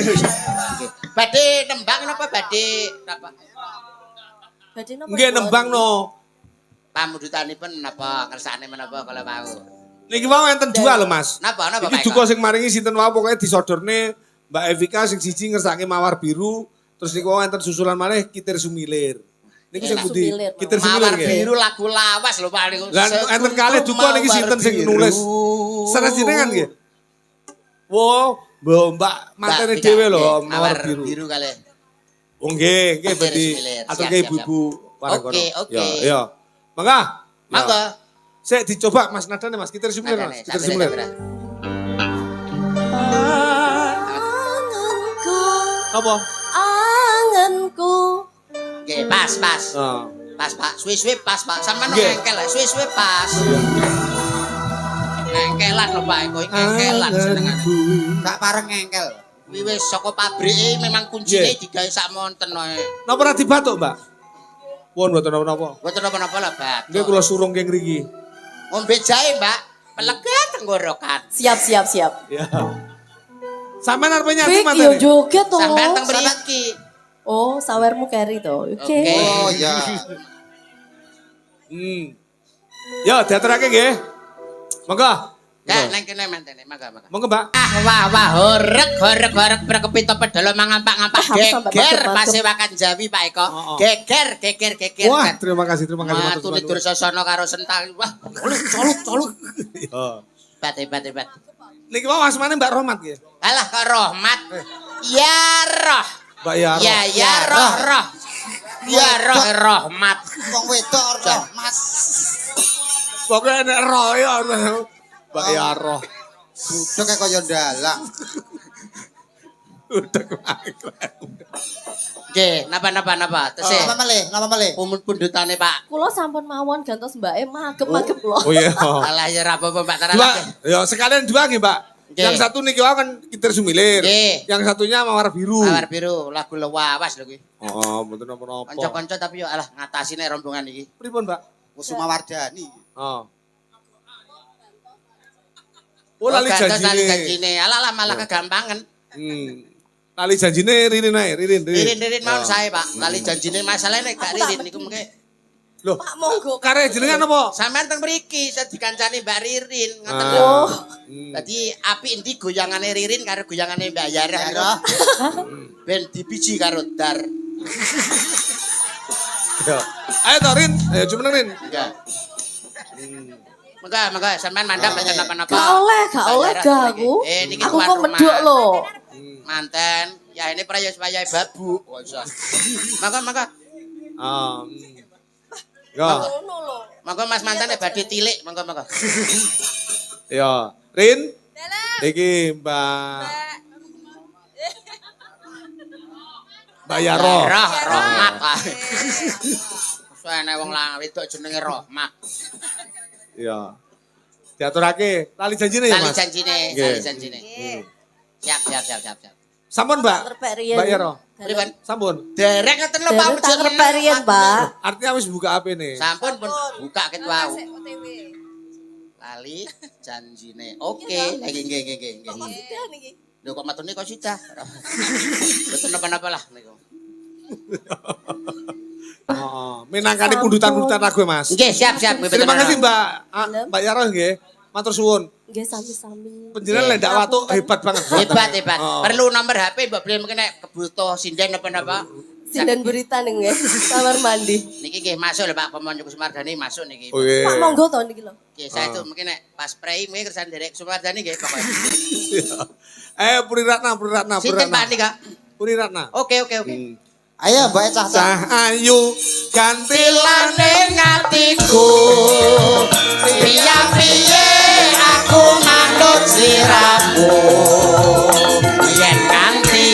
Badhe nembang napa badhe napa? Badhe napa? Nggih nembang no. Pamundutanipun napa kersane menapa kala wau? Niki wau enten dua lho, Mas. Napa Iki Pak? duka sing maringi sinten wae pokoke disodorne Mbak Evika sing siji ngersake Mawar Biru, terus niku wau enten susulan malih Kiter Sumilir. Niku sing Enak. pundi? Sumilir, Kiter Sumilir Mawar nggih. Biru lagu lawas lho Pak niku. Lan enten kalih duka niki sinten sing nulis. Sanes jenengan nggih. Wo, Mbak mantene dhewe lho Mawar Biru. Biru kalih. Oh nggih, nggih Kiter berarti Sumilir. atur Siap, ke siap, ibu-ibu parang kono. Oke. Ya, ya. Mangga. Mangga. Saya dicoba Mas nadane Mas Kiter Sumilir Mas. Kiter Sumilir. Anganku, Apa? anganku. Nggih, pas. Oh. Pas Pak, suwe-suwe pas Pak. Sampeyan Nggih. ngengkel lah, suwe-suwe pas. Ngengkelan lho Pak, kowe ngengkelan senengane. Gak pareng ngengkel. Kuwi wis saka pabrike memang kuncine Nggih. digawe sak monten ae. Napa ora dibatuk, Mbak? Pun mboten napa-napa. Mboten napa-napa lah, Pak. Nggih kula surung keng ngriki. Ngombe jahe, Mbak. Pelega tenggorokan. Siap. Ya. Sampeyan arep nyanyi Wih, yo materi. joget to. Sampeyan teng mriki. Oh, sawermu keri to. Oke. Oke. Oh iya. Ya, diaturake nggih. Monggo. Ya, nang kene mantene, mangga. Monggo, Mbak. Wah, horek berkepita pedalo mangampak-ngampak Sampai geger macet-macet. pasewakan Jawi Pak Eko. Oh, oh. Geger. Wah, terima kasih matur Matu lidur sasana karo sental. Wah, coluk. Ya. Hebat. Niki mau asmane Mbak Rohmat nggih. Alah kok Rohmat. Ya roh. Mbak Yaro. Ya roh. Ya roh Rohmat. Wong wedok roh, Mas. Pokoke nek roh ya Mbak Yaro. Budek kaya ndalang. Udah kemarin. Nggih, napa. Tesih. Napa malih? Pundutane Pak. Kula sampun mawon gantos mbake magep-magep lho. Oh iya. Alah ya ora apa-apa Mbak Dua, Taralake. ya sekalian dua nggih, Mbak. Nggih. Yang satu niki wae kan Kiter Sumilir. Nggih. Yang satunya Mawar Biru. Mawar Biru lagu lewawas lho kuwi. Oh, mboten napa-napa. Kanca-kanca tapi yo alah ngatasi nek rombongan iki. Pripun, Mbak? Kusuma Wardani. Oh. Oh, lali Gantos lali janjine. janjine. Alah malah kegampangan. Lali janjine Ririn ae, Ririn. Ririn mawon sae Pak. Lali janjine masalah nek gak Ririn niku mengke. Loh, Pak monggo. kare jenengan apa? Sampeyan teng mriki saya dikancani Mbak Ririn ngoten Ah. lho. Oh, Dadi apik endi goyangane Ririn karo goyangane Mbak Yara. Yara. Ben dibiji karo dar. Yo. Ayo to Rin, ayo cuma Rin. Enggak. Mangga sampean mandap mboten napa-napa. Gak oleh gak aku. Niki Aku tuan kok rumah. medok lho. Manten, ya ini prayos-prayai babu. Oh iso. Mangga. Yo. Mangga Mas mantan badhe tilik, mangga. Yo. Rin. Iki Mbak Yaro. Rahmat. Suwene wong lanang wedok jenenge Rahmat. Iya. Diaturake lali janjine ya, Kali Mas. janjine. Siap. Sampun, Mbak. Mbak Yaro. Pripun? Sampun. Derek ngeten lho Pak Derek tak ngerepek riyen, Mbak. Artinya wis buka HP nih. Sampun pun buka ket wau. Lali janjine. Oke, nggih. Lho kok matune kok sudah. Betul napa-napa lah niku. Minangkani pundutan-pundutan lagu, Mas. Nggih, siap. Terima kasih Mbak Yaro nggih. Matur suwun. Nggih sami-sami. Panjenengan lek ndak watuk hebat banget. Hebat. Oh. Perlu nomor HP mbok beli mungkin nek kebutuh sinden napa-napa. Sinden berita nih nggih. Kamar mandi. Niki nggih masuk lho Pak Pemonjo Kusumardani masuk niki. Oh, iya. Pak monggo to niki lho. Nggih, saya itu mungkin nek pas spray mungkin kersane Derek Kusumardani nggih pokoknya. Puri Ratna. Sinten Pak Nika? Puri Ratna. Oke. Ayo mbak cah. Cah ayu ganti Tilane ngatiku piye aku manut siramu yen kanthi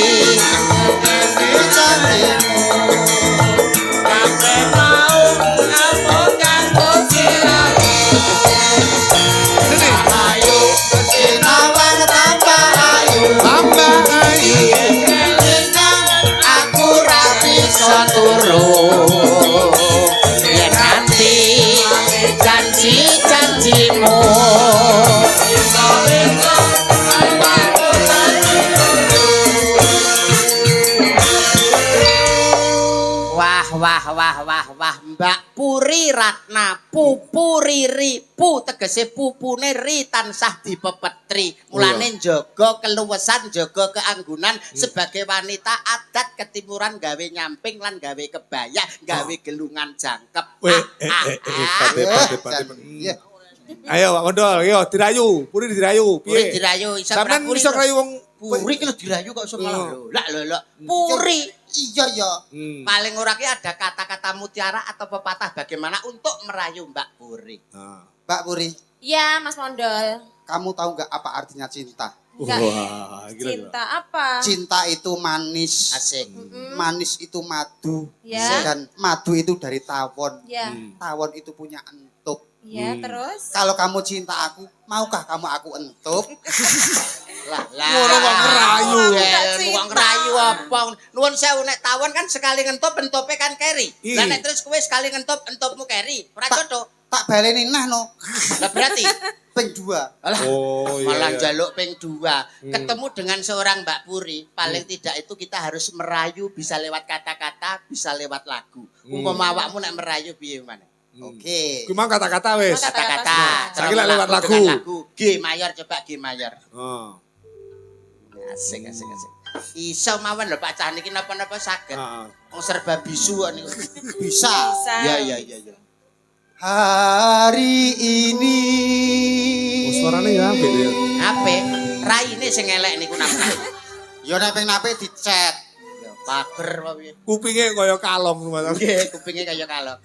janjimu kabeh mau aku kanggo siramu ayu sinawang tambah ayu aku ra bisa turu yen nanti janji-janjimu Wah Mbak Puri Ratna Pupu Riri pu tegese pupune ri tansah dipepetri mulane njaga keluwesan njaga keanggunan sebagai wanita adat ketimuran gawe nyamping lan gawe kebaya gawe gelungan jangkep. Iya. Ayo Pak Mondol, yo dirayu, Puri dirayu. Puri Piye? dirayu iso Sampeyan iso rayu wong Puri ki lho dirayu kok iso malah lho. Lho. Puri Iya ya. paling ora ki ada kata-kata mutiara atau pepatah bagaimana untuk merayu Mbak Puri. Mbak Puri, Iya, Mas Mondol. kamu tahu nggak apa artinya cinta? Enggak. Wah, gila. Cinta apa? Cinta itu manis. Asik. Manis itu madu. Ya. Dan madu itu dari tawon. Ya. Tawon itu punya entuk. Ya, terus? Kalau kamu cinta aku, maukah kamu aku entuk? Lah. Ngono kok ngerayu. Wong ngerayu apa? Nuwun sewu nek tawon kan sekali ngentup entupe kan keri. Lah nek terus kowe sekali ngentup entupmu keri. Ora cocok. Tak baleni nah no. Lah berarti Ping 2. alah, Oh, iya, malah iya. jaluk ping 2. Ketemu dengan seorang Mbak Puri, paling tidak itu kita harus merayu bisa lewat kata-kata, bisa lewat lagu. Umpama awakmu nek merayu piye mana? Oke. Ku mau kata-kata wis. Kata-kata. Saiki lek lewat lagu. Dengan lagu G mayor coba G mayor. Oh. Asik. Iso mawon lho Pak Cah niki napa-napa saged. Heeh. Wong serba bisu kok niku. Bisa. Iya. Hari ini. Oh, suarane ya apik ya. Apik, raine sing elek niku napa. Yo nek ping nape dicet. Ya pager apa piye. Kupinge kaya kalong rumah. Nggih, kupinge kaya kalong.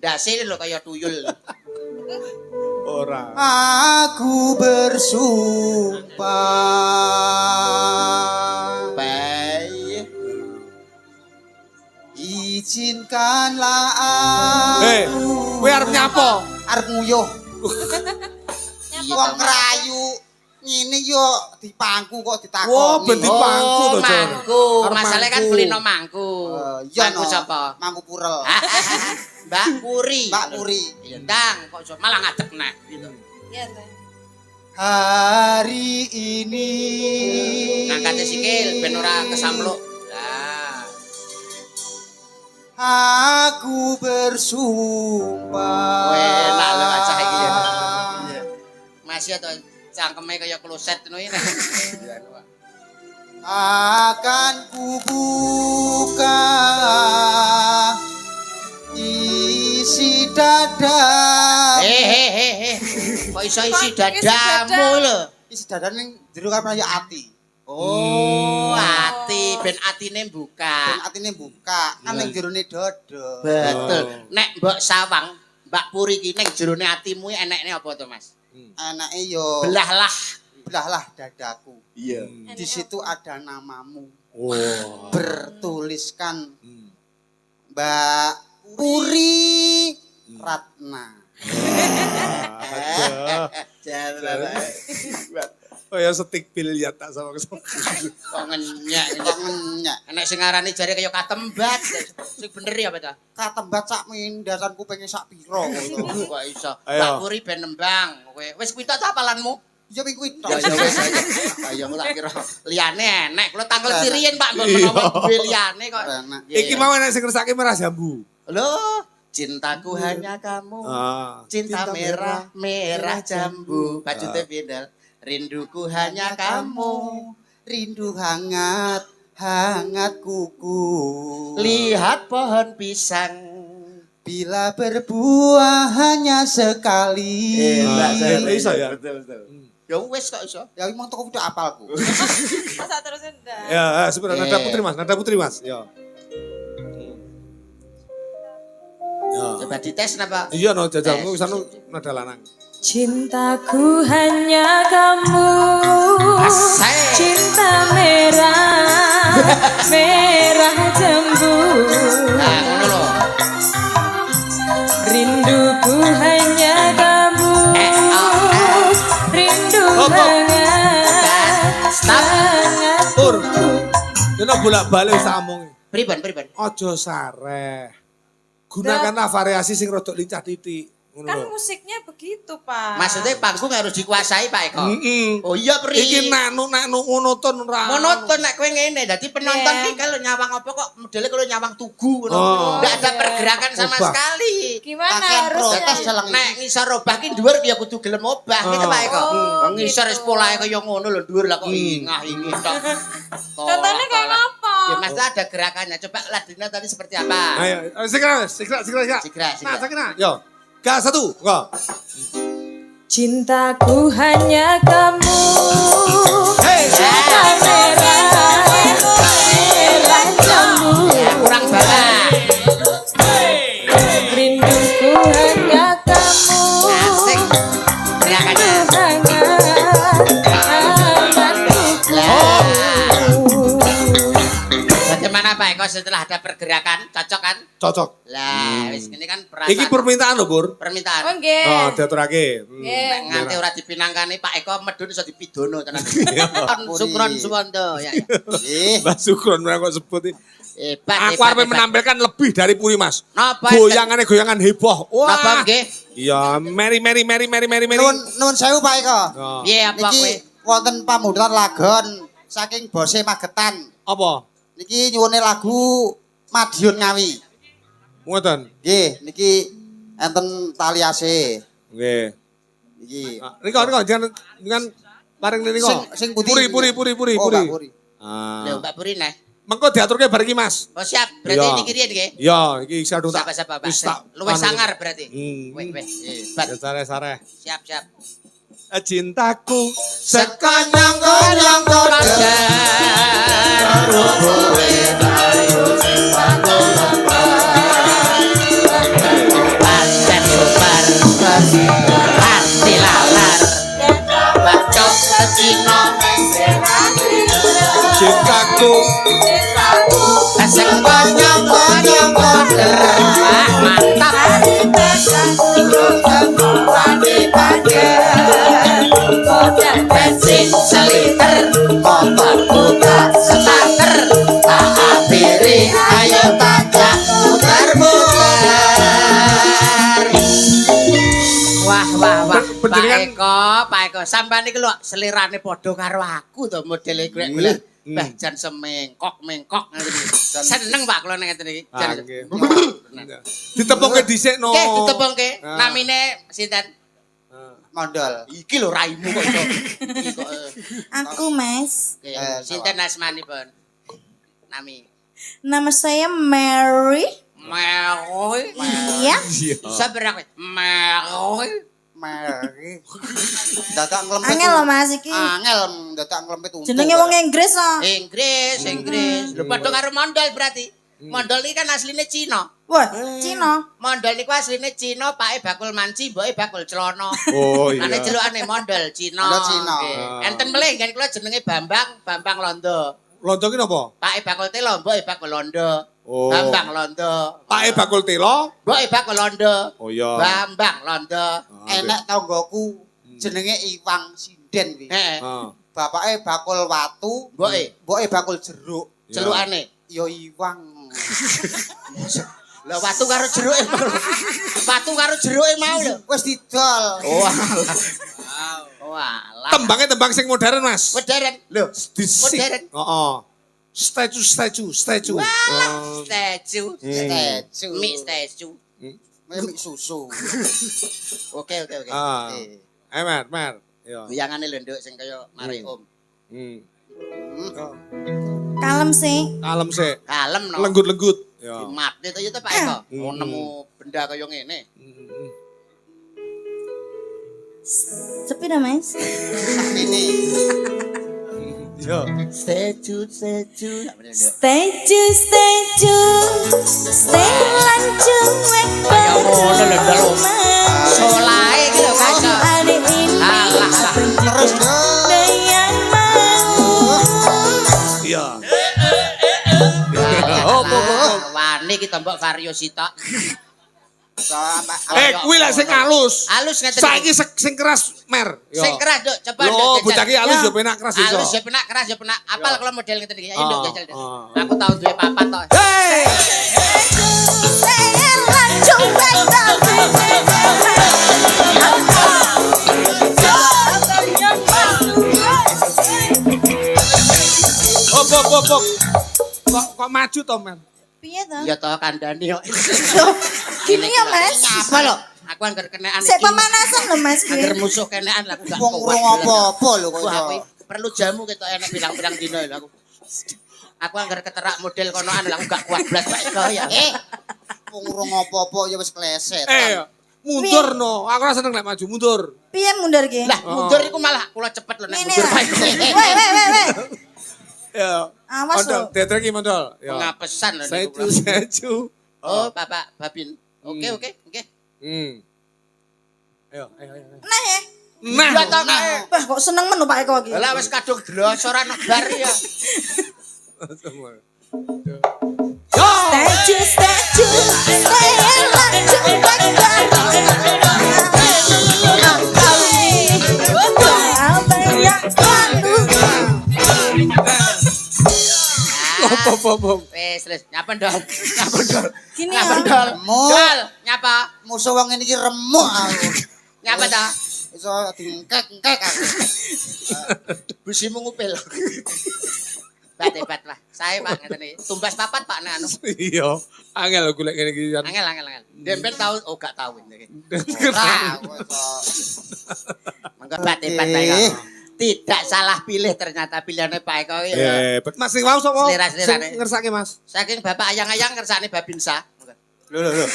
Ndase lho kaya tuyul. Ora. Aku bersumpah. Bae. Izinkanlah aku. Kowe arep nyapa? Arep nguyuh. Iya, Wong Pak. ngerayu ngene yo dipangku kok ditakoni. Wah, ben dipangku to, Jon. Mangku. Arep Masalahnya kan mangku. kulino mangku. Iya Mangku sapa? Mangku purel. Mbak Puri. Mbak Puri. Iya, ndang kok iso malah ngadeg nek gitu. Iya, Teh. Hari ini. Ngangkate sikil ben ora kesamluk. Lah. Aku bersumpah. Weh, enak lho bacah iki ya. Masih atau cangkeme kaya kloset ngono iki. Akan kubuka dada. Kok iso isi Kok isi dadamu dada? lho? Isi dada ning jero kamar ya ati. Oh, ati ben atine buka. Ben atine buka, kan ning jerone dada. Betul. Nek Mbok Sawang, Mbak Puri iki ning jerone atimu enekne apa to, Mas? Anake yo belahlah dadaku. Iya. Di situ ada namamu. Oh. Bertuliskan Mbak Puri Ratna. Oh ya setik biliar tak sama Kok ngenyak. Enek sing ngarani jare kaya katembat. Sing bener ya apa ta? Katembat sak mindasan kupinge sak pira ngono. Kok iso. Ayo. Mbak Puri ben nembang. Kowe wis kuwi tok ta apalanmu? Ya ming kuwi tok. Ya wis ayo. Ayo tak kira liyane enek. Kula tanglet siriyen Pak mbok menawa duwe liyane kok. Enak. Iki mau enek sing ngersake merah jambu. Loh, cintaku hanya kamu. Cinta merah, merah jambu. Bajute bendel. Rinduku hanya kamu. Rindu hangat, hangat kuku. Lihat pohon pisang. Bila berbuah hanya sekali. Iso ya. Betul. Ya wis kok iso. Ya emang toko udah apalku. Masa terus ndak? Ya, sebenarnya nada putri Mas. Ya. Ya. Coba dites napa? Iya no jajalmu wisanu nada lanang. Cintaku hanya kamu. Asik. Cinta merah, merah jambu. Nah, ngono lho. Rinduku hanya kamu. Rindu Hop, hop. hangat, Stop. hangat. Tur. Dene bolak-balik wis tak omongi. Pripun? Aja sareh. Gunakanlah variasi sing rodok lincah titik. Ngono Kan lho. musiknya begitu, Pak. Maksudnya panggung harus dikuasai Pak Eko. Heeh. Oh iya Pri. Iki naknu monoton ora. Monoton nek kowe ngene. Dadi penonton Iya. iki kalau nyawang apa kok modelnya kalau nyawang tugu ngono. Oh. Nggak ada pergerakan sama Obah. sekali. Gimana Pakaian harusnya? protes jalan Nek ngisor obah ki dhuwur ya kudu gelem obah gitu Pak Eko. Oh, Ngisor wis polahe kaya ngono lho dhuwur lah kok Hmm. ingah tok. Contohnya kayak apa? Ya Mas ada gerakannya. Coba Ladina tadi seperti apa? Ayo, segera. Segera. Nah, segera. Yo. Gas satu, go. Cintaku hanya kamu. Hey. Cinta merah, merah jambu. Ya, kurang bawah. Rinduku hanya kamu. Asik. Gerakannya. Bagaimana Pak Eko setelah ada pergerakan? Cocok kan? Cocok. Lah, wis ini kan perasaan. Iki permintaan lho, Pur. permintaan. Oh nggih. Oh, diaturake. Nggih. Nek nganti ora dipinangkani Pak Eko medun iso dipidono tenan. Sukron Suwondo ya. Mbak Sukron kok sebut iki. Hebat. Aku arep menampilkan lebih dari Puri, Mas. Napa? Goyangannya goyangan heboh. Napa Wah. nggih? Iya, meri. Nuwun sewu Pak Eko. Oh. Piye apa kowe? Niki wonten pamudhuran lagon saking bose Magetan. Apa? Niki nyuwune lagu Madiun Ngawi. Ngoten. Nggih, niki enten taliase. Nggih. Niki. Riko jangan bareng niko. Sing pundi? Puri. Oh, Mbak Puri. Lho Mbak Puri neh. Mengko diaturke bareng iki, Mas. Oh siap, berarti Iya. niki riyen nggih. Iya, iki sadung tak. Siapa Pak? wis tak Luwih anu. sangar berarti. Hmm. Weh. Hebat. Ya sare-sare. Siap. Cintaku Sekonyong-konyong kode. Pancen super. Hati lalar. Bacok setino. cintaku Sekonyong-konyong kode. Wah, mantap. Bensin seliter, motor buka starter, tak akhiri, ayo tajak muter-muter. Wah, Pak Eko, sampean iki lho selirane padha karo aku to modele gue golek. Mbah jan semengkok ngene iki. Seneng Pak kula ning ngeten iki. Jan. ditepungke dhisik no. Oke, ditepungke. Namine sinten? Mondol. Iki lho raimu kok iso. Iki kok. Aku Mas, Sinten asmanipun? Nami. nama saya Mary. Meroy. Iya. Seberang meroy. Meri. Dadak nglempet. Angel loh Mas iki. Angel dadak nglempet untu. Jenenge wong Inggris kok. Inggris. Lho padha karo mondol berarti. Mondol iki kan asline Cina. Wah, Cina. Mondol niku asline Cina, pake bakul manci, mboke bakul celana. Oh iya. Ane celukane mondol Cina. Mondol Cina. Nggih. Enten melih ngen kula jenenge Bambang Londo. Londo ki napa? Pake bakul telo, mboke bakul Londo. Oh. Bambang Londo. Pake bakul telo. Mboke bakul Londo. Oh iya. Bambang Londo. Enek tanggoku jenenge Iwang Sinden kuwi. Heeh. Bapake bakul watu, mboke bakul jeruk. Celukane Ya Iwang. Lah watu karo jeruke mau. Watu karo jeruke mau lho. Wis didol. Walah. Tembangnya tembang sing modern, Mas. Modern. Lho, Disik. modern. Heeh. Statue. Statue. Statue. Mie statue. Mie susu. Oke. Ah. Mer. Yo. Goyangane lho nduk sing kaya mari Om. Kalem sih. Kalem sik. Kalem no. Lenggut-lenggut. Yo. Mati to ya to Pak Eko. Nemu benda kaya ngene. Sepi dah Mas. Ini. Yo. Statue. Stay lanjut wek Kaya ngono lho nduk. Solae iki lho kaca. Hari ini Alah. Terus yo. yang mau. Iya. Wani iki tombok variosita. Kuwi lek sing halus. Halus ngeten. Saiki sing keras, Mer. Yo. Sing keras, Duk. Coba Yo, Duk. bocah ki halus yo penak keras iso. Halus ya penak, keras ya penak. Apal kalau model ngeten iki. Ayo Duk jajal Duk. Ah. Aku tau duwe papat to. Hey! Stay lanjut wek Op. Kok maju to, Mer? Piye to? Ya to kandhani kok. Gini ya Mas. Apa lho? Aku anggar kenekan Sik pemanasan lho Mas Anggar ki. musuh kenekan lah aku gak Wong urung apa-apa lho kok. Wah, aku perlu jamu ketok enak bilang-bilang dino lho aku. Aku anggar keterak model konoan lah aku gak kuat blas Pak Eko ya. Wong urung apa-apa ya wis kleset. Mundur no. Aku ora seneng lek maju, mundur. Piye mundur ki? Lah mundur iku malah kula cepet lho nek Ngene mundur lah. Pak Eko. Weh. Ya. Awas Mondol, lho. teater ki mondol. Ya. Pengapesan lho niku. Seju. Oh, Bapak Babin. Oke. Ayo. Nah ya. Nah. Lah to kae. Wah kok seneng men lho Pak Eko ki. Lah wis kadung glosoran nebar ya. Statue, stay lanjut wek Apa. Wis, nyapa ndol. Gini Nyapa ya. ndol. Mo. Dol, nyapa. Musuh wong ngene iki remuk aku. Nyapa ta? Iso dingkek-engkek aku. Busimu ngupil. Hebat lah. Saya Pak ngeten iki. Tumbas papat Pak nek anu. Iya. Angel golek ngene iki. Angel. Demben tahu gak tahu iki. Ora aku iso. Mangga hebat Pak Eko. Tidak salah pilih ternyata pilihannya Pak Eko iki. Bet Mas sing wau sapa? Selera-selerane. Sing ngersake Mas. Saking Bapak ayang-ayang kersane Babinsa. Lho.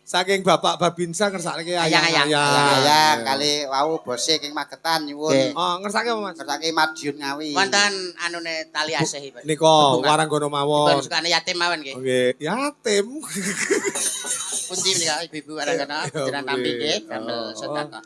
Saking Bapak Babinsa ngersake Ayang-ayang. Ya kali wau bose king Magetan nyuwun. Oh, ngersake apa Mas? Kersake Madiun Ngawi. Wonten anune tali asih Pak. Nika warang kono mawon. Sukane yatim mawon nggih. Nggih, yatim. Pundi menika ibu-ibu areng-areng jenengan tampi nggih damel sedekah.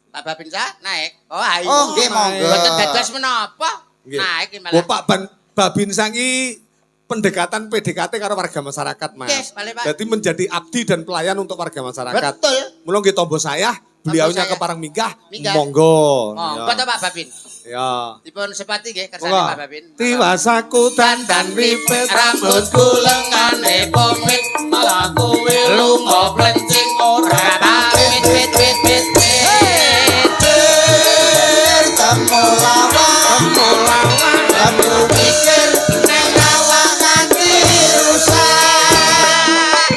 Pak Babinsa naik. Oh ayo. Oh, nggih monggo. Mboten dados menapa. Nggih. Naik iki Oh, malah. Pak Babinsa iki pendekatan PDKT karo warga masyarakat, Mas. Yes, balik, Pak. Jadi menjadi abdi dan pelayan untuk warga masyarakat. Betul. Mulung nggih tombo saya, beliaunya saya. ke Parangminggah. Minggah. Monggo. Monggo to Pak Babin. Ya. Dipun sepati nggih kersane Monggo. Pak Babin. Tiwasaku dandan ripet Rambutku lengane pomit malah kowe lunga plencing ora pamit wit. Temulawan aku pikir nek awak nganti rusak.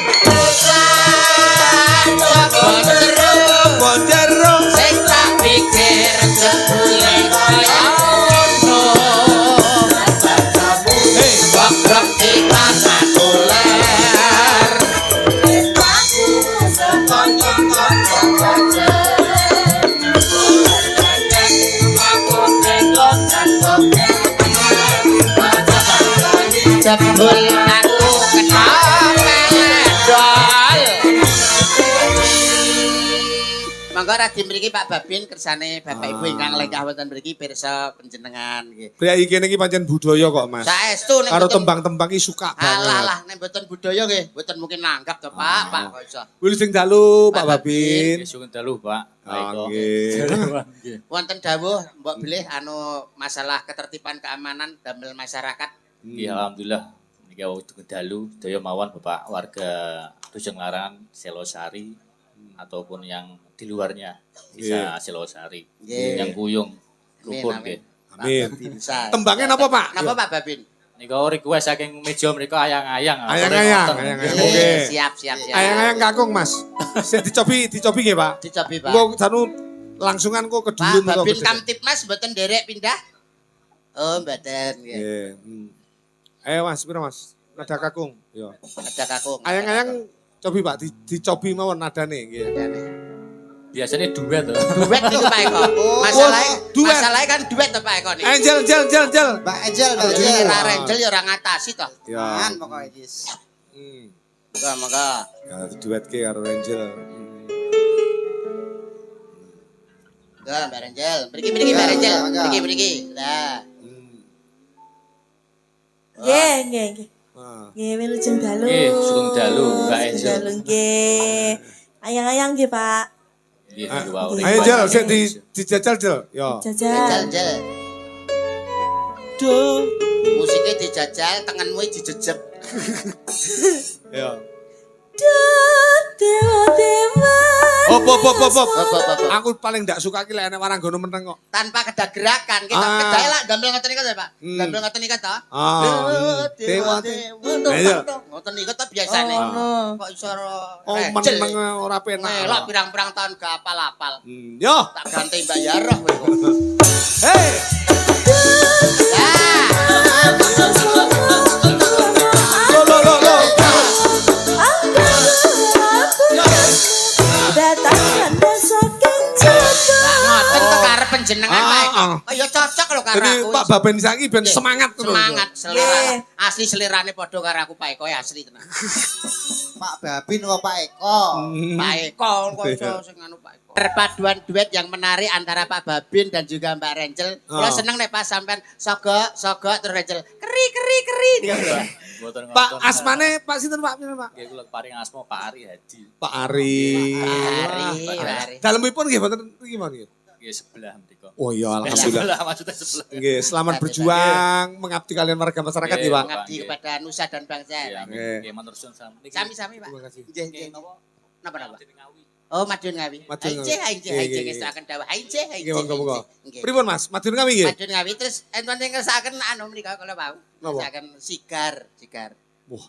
Bonjero. Sing tak pikir jebule kaya ngono. Bak-bak di tangan jebul aku kena medal. Monggo radi mriki Pak Babin kersane Bapak Ibu ingkang lenggah wonten mriki pirsa panjenengan nggih. Priyayi kene iki pancen budaya kok, Mas. Saestu nek Karo mboten- tembang-tembang iki suka banget. Alah nek mboten budaya nggih, mboten mungkin nanggap to Pak, Pak kok iso. Wilusing dalu Pak Pak Babin. Sugeng dalu, Pak. Oh, nggih. Wonten dawuh mbok bilih masalah ketertiban keamanan damel masyarakat. Nggih, alhamdulillah. Niki wektu dalu daya mawon Bapak warga Dusun Larangan Selosari ataupun yang di luarnya bisa Selosari. Nggih. Yang kuyung rukun Amin, nggih. Amin. Pak Babin saya. Tembangnya napa, Pak? Napa Pak Babin? Nika request saking meja mriku ayang-ayang. Ayang-ayang, ayang-ayang. Oke. Siap. Ayang-ayang kakung, Mas. Sik dicobi nggih, Pak. Dicobi Pak. Engko janu langsungan kok Pak kedulun kok. Babin Kamtipmas mboten derek pindah. Oh, mboten nggih. Nggih. Ayo Mas, pira Mas? Nada kakung. Yo. Ada kakung. Ayang-ayang cobi Pak, dicobi mawon nadane nggih. Biasanya duet to. Duet niku Pak Eko. duet. Masalahnya kan duet to Pak Eko niku. Angel. Mbak Angel, Mbak Jadi Angel. ra Angel ya ora ngatasi to. Ya. Kan pokoknya guys. Monggo. Ya duet ke karo Angel. Lah Mbak Angel, mriki Mbak Angel. Mriki. Lah. Nggih. Ah. Nggih, wilujeng dalu. Nggih, sugeng dalu, Mbak Sugeng Angel. dalu, nggih. Ayang-ayang nggih, Pak. Nggih, niku wae. Ayo Jel, sik dijajal Jel. Yo. Jajal. Jajal. Duh. Musiknya dijajal, tanganmu dijejep. Yo. Dewa-dewa. Op. Apa. Aku paling ndak suka ki lek enek waranggono meneng kok. Tanpa ada gerakan kita Ah. kedae lah gambel ngoten niku to Pak. Gambel ngoten niku to. Dewa. Dewa. Ngoten niku to biasane. Oh, Kok iso Oh, meneng ora penak. Melok pirang-pirang tahun gak apal-apal. Yo. Tak ganti Mbak Yaroh kowe kok. Hei. Lo. Datang saking jaba. Ngoten kok karep panjenengan Pak. Kaya cocok lho karo Jadi aku. Pak Baben saiki ben Nggih, semangat ngono. Semangat selera. Nggih. Asli selerane padha karo aku Pak Eko asli tenan. Pak Babin kok Pak Eko. Pak Eko kok iso sing anu Pak Eko. Perpaduan duet yang menarik antara Pak Babin dan juga Mbak Rachel. Kula seneng nek pas sampean sogok terus Rachel keri. Mboten Pak ngoten. asmane Pak sinten Pak? Pinten Pak? Nggih kula paring asma Pak Ari Hadi. Pak Ari. Hari. Dalemipun nggih mboten iki mawon nggih. Nggih sebelah mriko. Oh iya alhamdulillah. Sebelah maksudnya sebelah. Nggih, selamat berjuang mengabdi kalian warga masyarakat Nggih, ya, Pak. Mengabdi kepada nusa dan bangsa. Iya, Nggih. nggih matur suwun sami. Sami-sami Pak. Terima kasih. Nggih, Nggih nggih. napa? Napa? Ngawi. Oh, Madiun Ngawi. Madiun Ngawi. Haince Nggih, ngesaken dawuh. Haince. Nggih, monggo. Nggih. Pripun Mas? Madiun kami nggih. Madiun Ngawi terus enten sing ngesaken anu menika kala wau. Napa? Ngesaken sigar. Wah.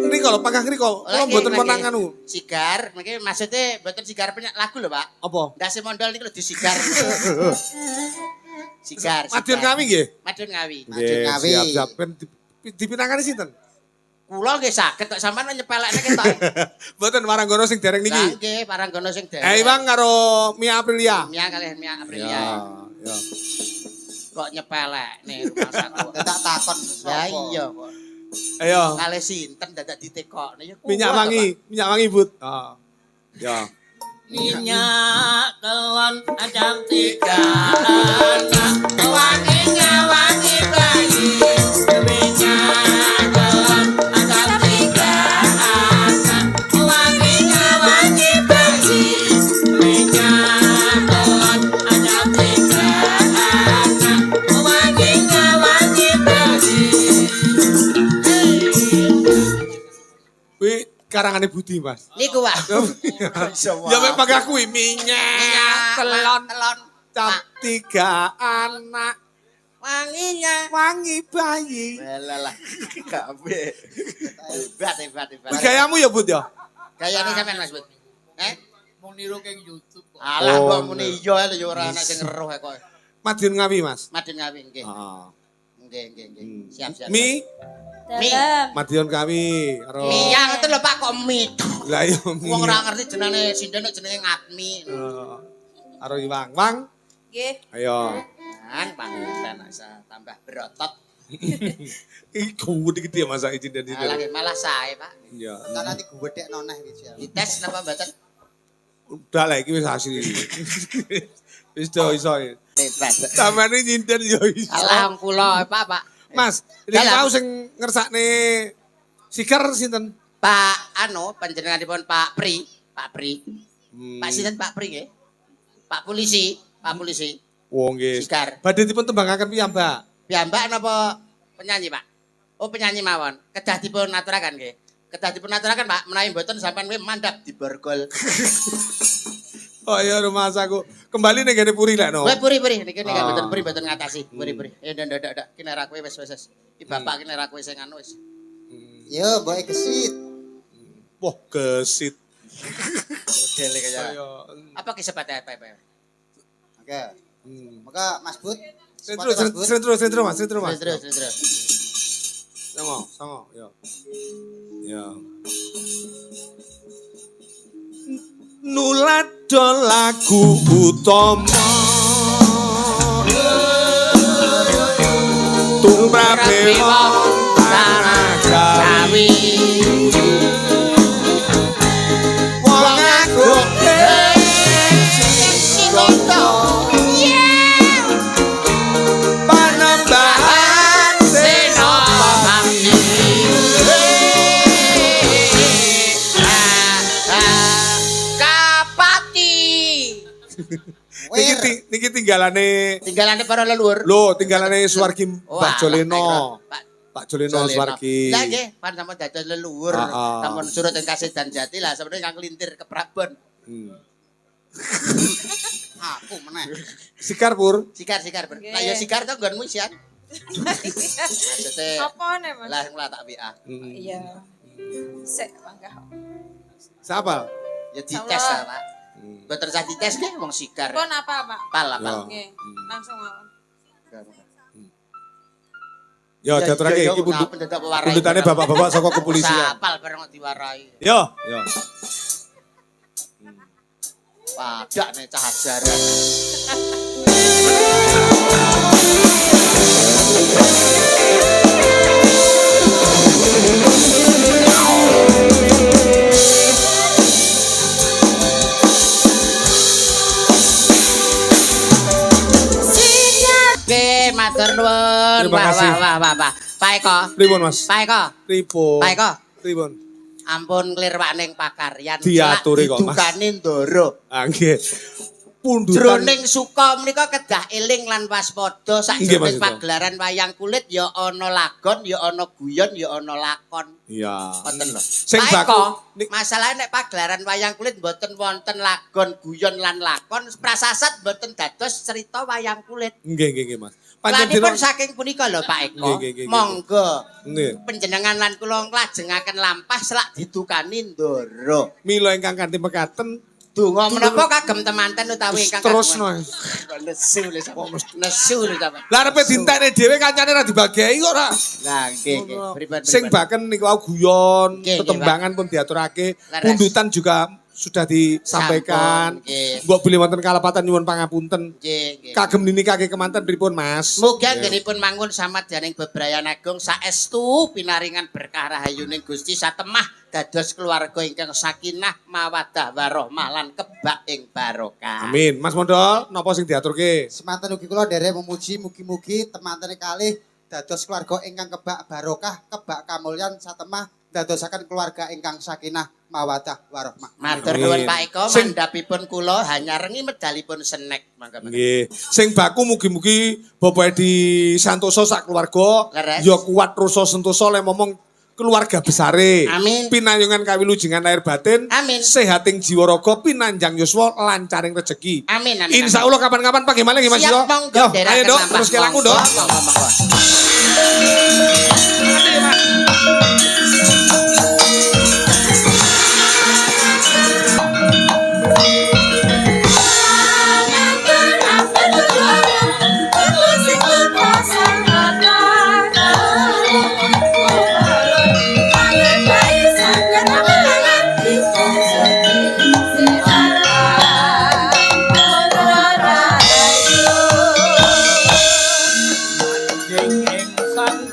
Ini kalau pangkah ngriko, kula mboten menang anu. Sigar, niki maksudnya mboten sigar penyak lagu lho, Pak. Apa? Ndase mondol niku lho disigar. Sigar. Madiun kami nggih. Madiun Ngawi. Nggih, Ngawi. siap. Ben dipinangani sinten? Kula nggih saged kok sampean nyepelekne ketok. Mboten Waranggono sing dereng Lah niki. nggih, Paranggono sing derek. Bang karo Mia Aprilia. Mia kalih Mia Aprilia. Ya. Kok nyepelekne rumah saku. Tak takon Ya sapa. iya kok. Ayo. Kalih sinten dadak ditekokne ya. kuat Minyak kok, wangi, Bud. Ah. Ya. Minyak kelon ada 3 anak wanginya wangi bayi minyak kelon ada 3 anak wanginya wangi bayi minyak kelon ada 3 anak wanginya wangi bayi. Kuwi karangane Budi, Mas. Niku Pak. Ya mek pagah kuwi minyak telon telon cap 3 anak wanginya wangi bayi. Belalah kabeh. Hebat. Kuwi gayamu ya, Bud ya? Gayane sampean Mas Bud. Mau niru keng YouTube kok. Alah Oh, kok muni iya lho ya ora ana sing ngeruh kok. Madiun Ngawi, Mas. Madiun Ngawi nggih. Ah. Nggih. Siap. Mi Dalam. Madiun Ngawi karo Miyang itu lho Pak kok mi. Lah yo mi. Wong ora ngerti jenenge sinden jenenge ngatmi. Karo Iwang. Wang. Nggih. Ayo. Kan pangeran asa tambah berotot. Iki gede iki dia masak izin dan itu. Malah sae, Pak. Ya. Entar nanti gedek noneh iki. Dites napa mboten? Udah lah iki wis asli. Wis do iso. Hebat. Samane nyinden yo iso. Alah kula, Pak. Mas, ini Dalam. mau sing ngersakne sigar sinten? Pak panjenenganipun Pak Pri. Pak sinten Pak Pri nggih? Pak polisi. Wong nggih. Sigar. Badhe dipun tembangaken piyambak. Piyambak napa penyanyi, Pak? Oh, penyanyi mawon. Kedah dipun aturaken nggih. Kedah dipun aturaken, Pak, menawi mboten sampean we mandap di borgol. Oh iya rumah aku. Kembali ning kene puri lek no. Kowe puri niki mboten puri mboten ngatasi. Puri. Ndak. Ki nek ra kowe wis. Ki bapak ki nek ra kowe sing anu wis. Yo, mbok gesit. Wah, gesit. Modele kaya. Kaya Apa ki sebate apa? Oke. Maka Mas Bud, sentro Mas. Terus. Songo, yo. Ya. Nulado lagu utama tumrape wong tanagawi wong aku panembahan senopati niki tinggalane para leluhur. lho tinggalane Suwargi Mbah Joleno. Pak Pak Joleno Suwargi. Lah nggih, pan sampun dados leluhur. Sampun surut ing Kasedan Jati lah sebenarnya kang kelintir ke Prabon. aku meneh. Sikar Pur. Sikar. Lah ya sikar to nggonmu isian. Maksudnya Apa nih, Mas? lah lah tak WA. Iya. Sik mangga. Siapa? Ya dites lah, Pak. Mboten usah dites nggih wong sikar. Pun apa, Pak? Pal. Nggih. Langsung mawon. Yo diaturake iki pundutane bapak-bapak saka kepolisian. Sapal bareng diwarai. Yo. Padak nih cah ajaran. Oke, matur nuwun. Terima kasih. Wah. Pak Eko. Pripun Mas? Pak Eko. Pripun? Ampun klirwaning pakaryan. Diaturi kok, Mas. Didukani ndoro. Ah nggih. Pundutan. Jroning suka menika kedah eling lan waspada Nggih, Mas sakjroning Yuto. pagelaran wayang kulit ya ana lagon, ya ana guyon, ya ana lakon. Iya. Wonten lho. Sing Pak baku Eko, nik- masalahe nek pagelaran wayang kulit mboten wonten lagon, guyon lan lakon, prasasat mboten dados cerita wayang kulit. Nggih Mas. Pancen Lanipun dina saking punika lho Pak Eko. Nggih. Monggo nggih. panjenengan lan kula nglajengaken lampah selak didukani ndoro. Mila ingkang kanthi mekaten Donga menapa kagem temanten utawi ingkang terusno. nesu lho sampeyan. Lah arepe dintekne dhewe kancane ra dibagei kok ora. Nah, nggih. Pripun. Sing baken niku wau guyon, Nggih, tetembangan pun diaturake, Leres. pundutan juga sudah disampaikan. Sampun, nggih. Mbok bilih wonten kalepatan nyuwun pangapunten. Nggih. Kagem ninikake kemanten pripun Mas? Muga anggenipun mangun samadyaning bebrayan agung saestu pinaringan berkah rahayuning Gusti satemah dados keluarga ingkang sakinah mawaddah warahmah lan kebak ing barokah. Amin. Mas Mondol, napa sing diaturke? Semanten ugi kula derek memuji mugi-mugi temantene kalih dados keluarga ingkang kebak barokah, kebak kamulyan satemah dadosaken keluarga ingkang sakinah mawaddah warahmah. Matur Amin. nuwun Pak Eko, Sing- mandhapipun kula hanya rengi medalipun senek mangga. Nggih. Sing baku mugi-mugi Bapak Edi Santoso sak keluarga Leres. ya kuat rasa sentosa le momong keluarga besare. Amin. Pinayungan kawilujengan lahir batin. Amin. Sehating jiwa raga pinanjang yuswa lancaring rezeki. Amin. Insyaallah kapan-kapan pagi malih Mas Siap Yo. monggo Yo, nderaken ayo Dok, lampah. terus ke laku Dok. Monggo. Ing sang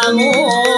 lamun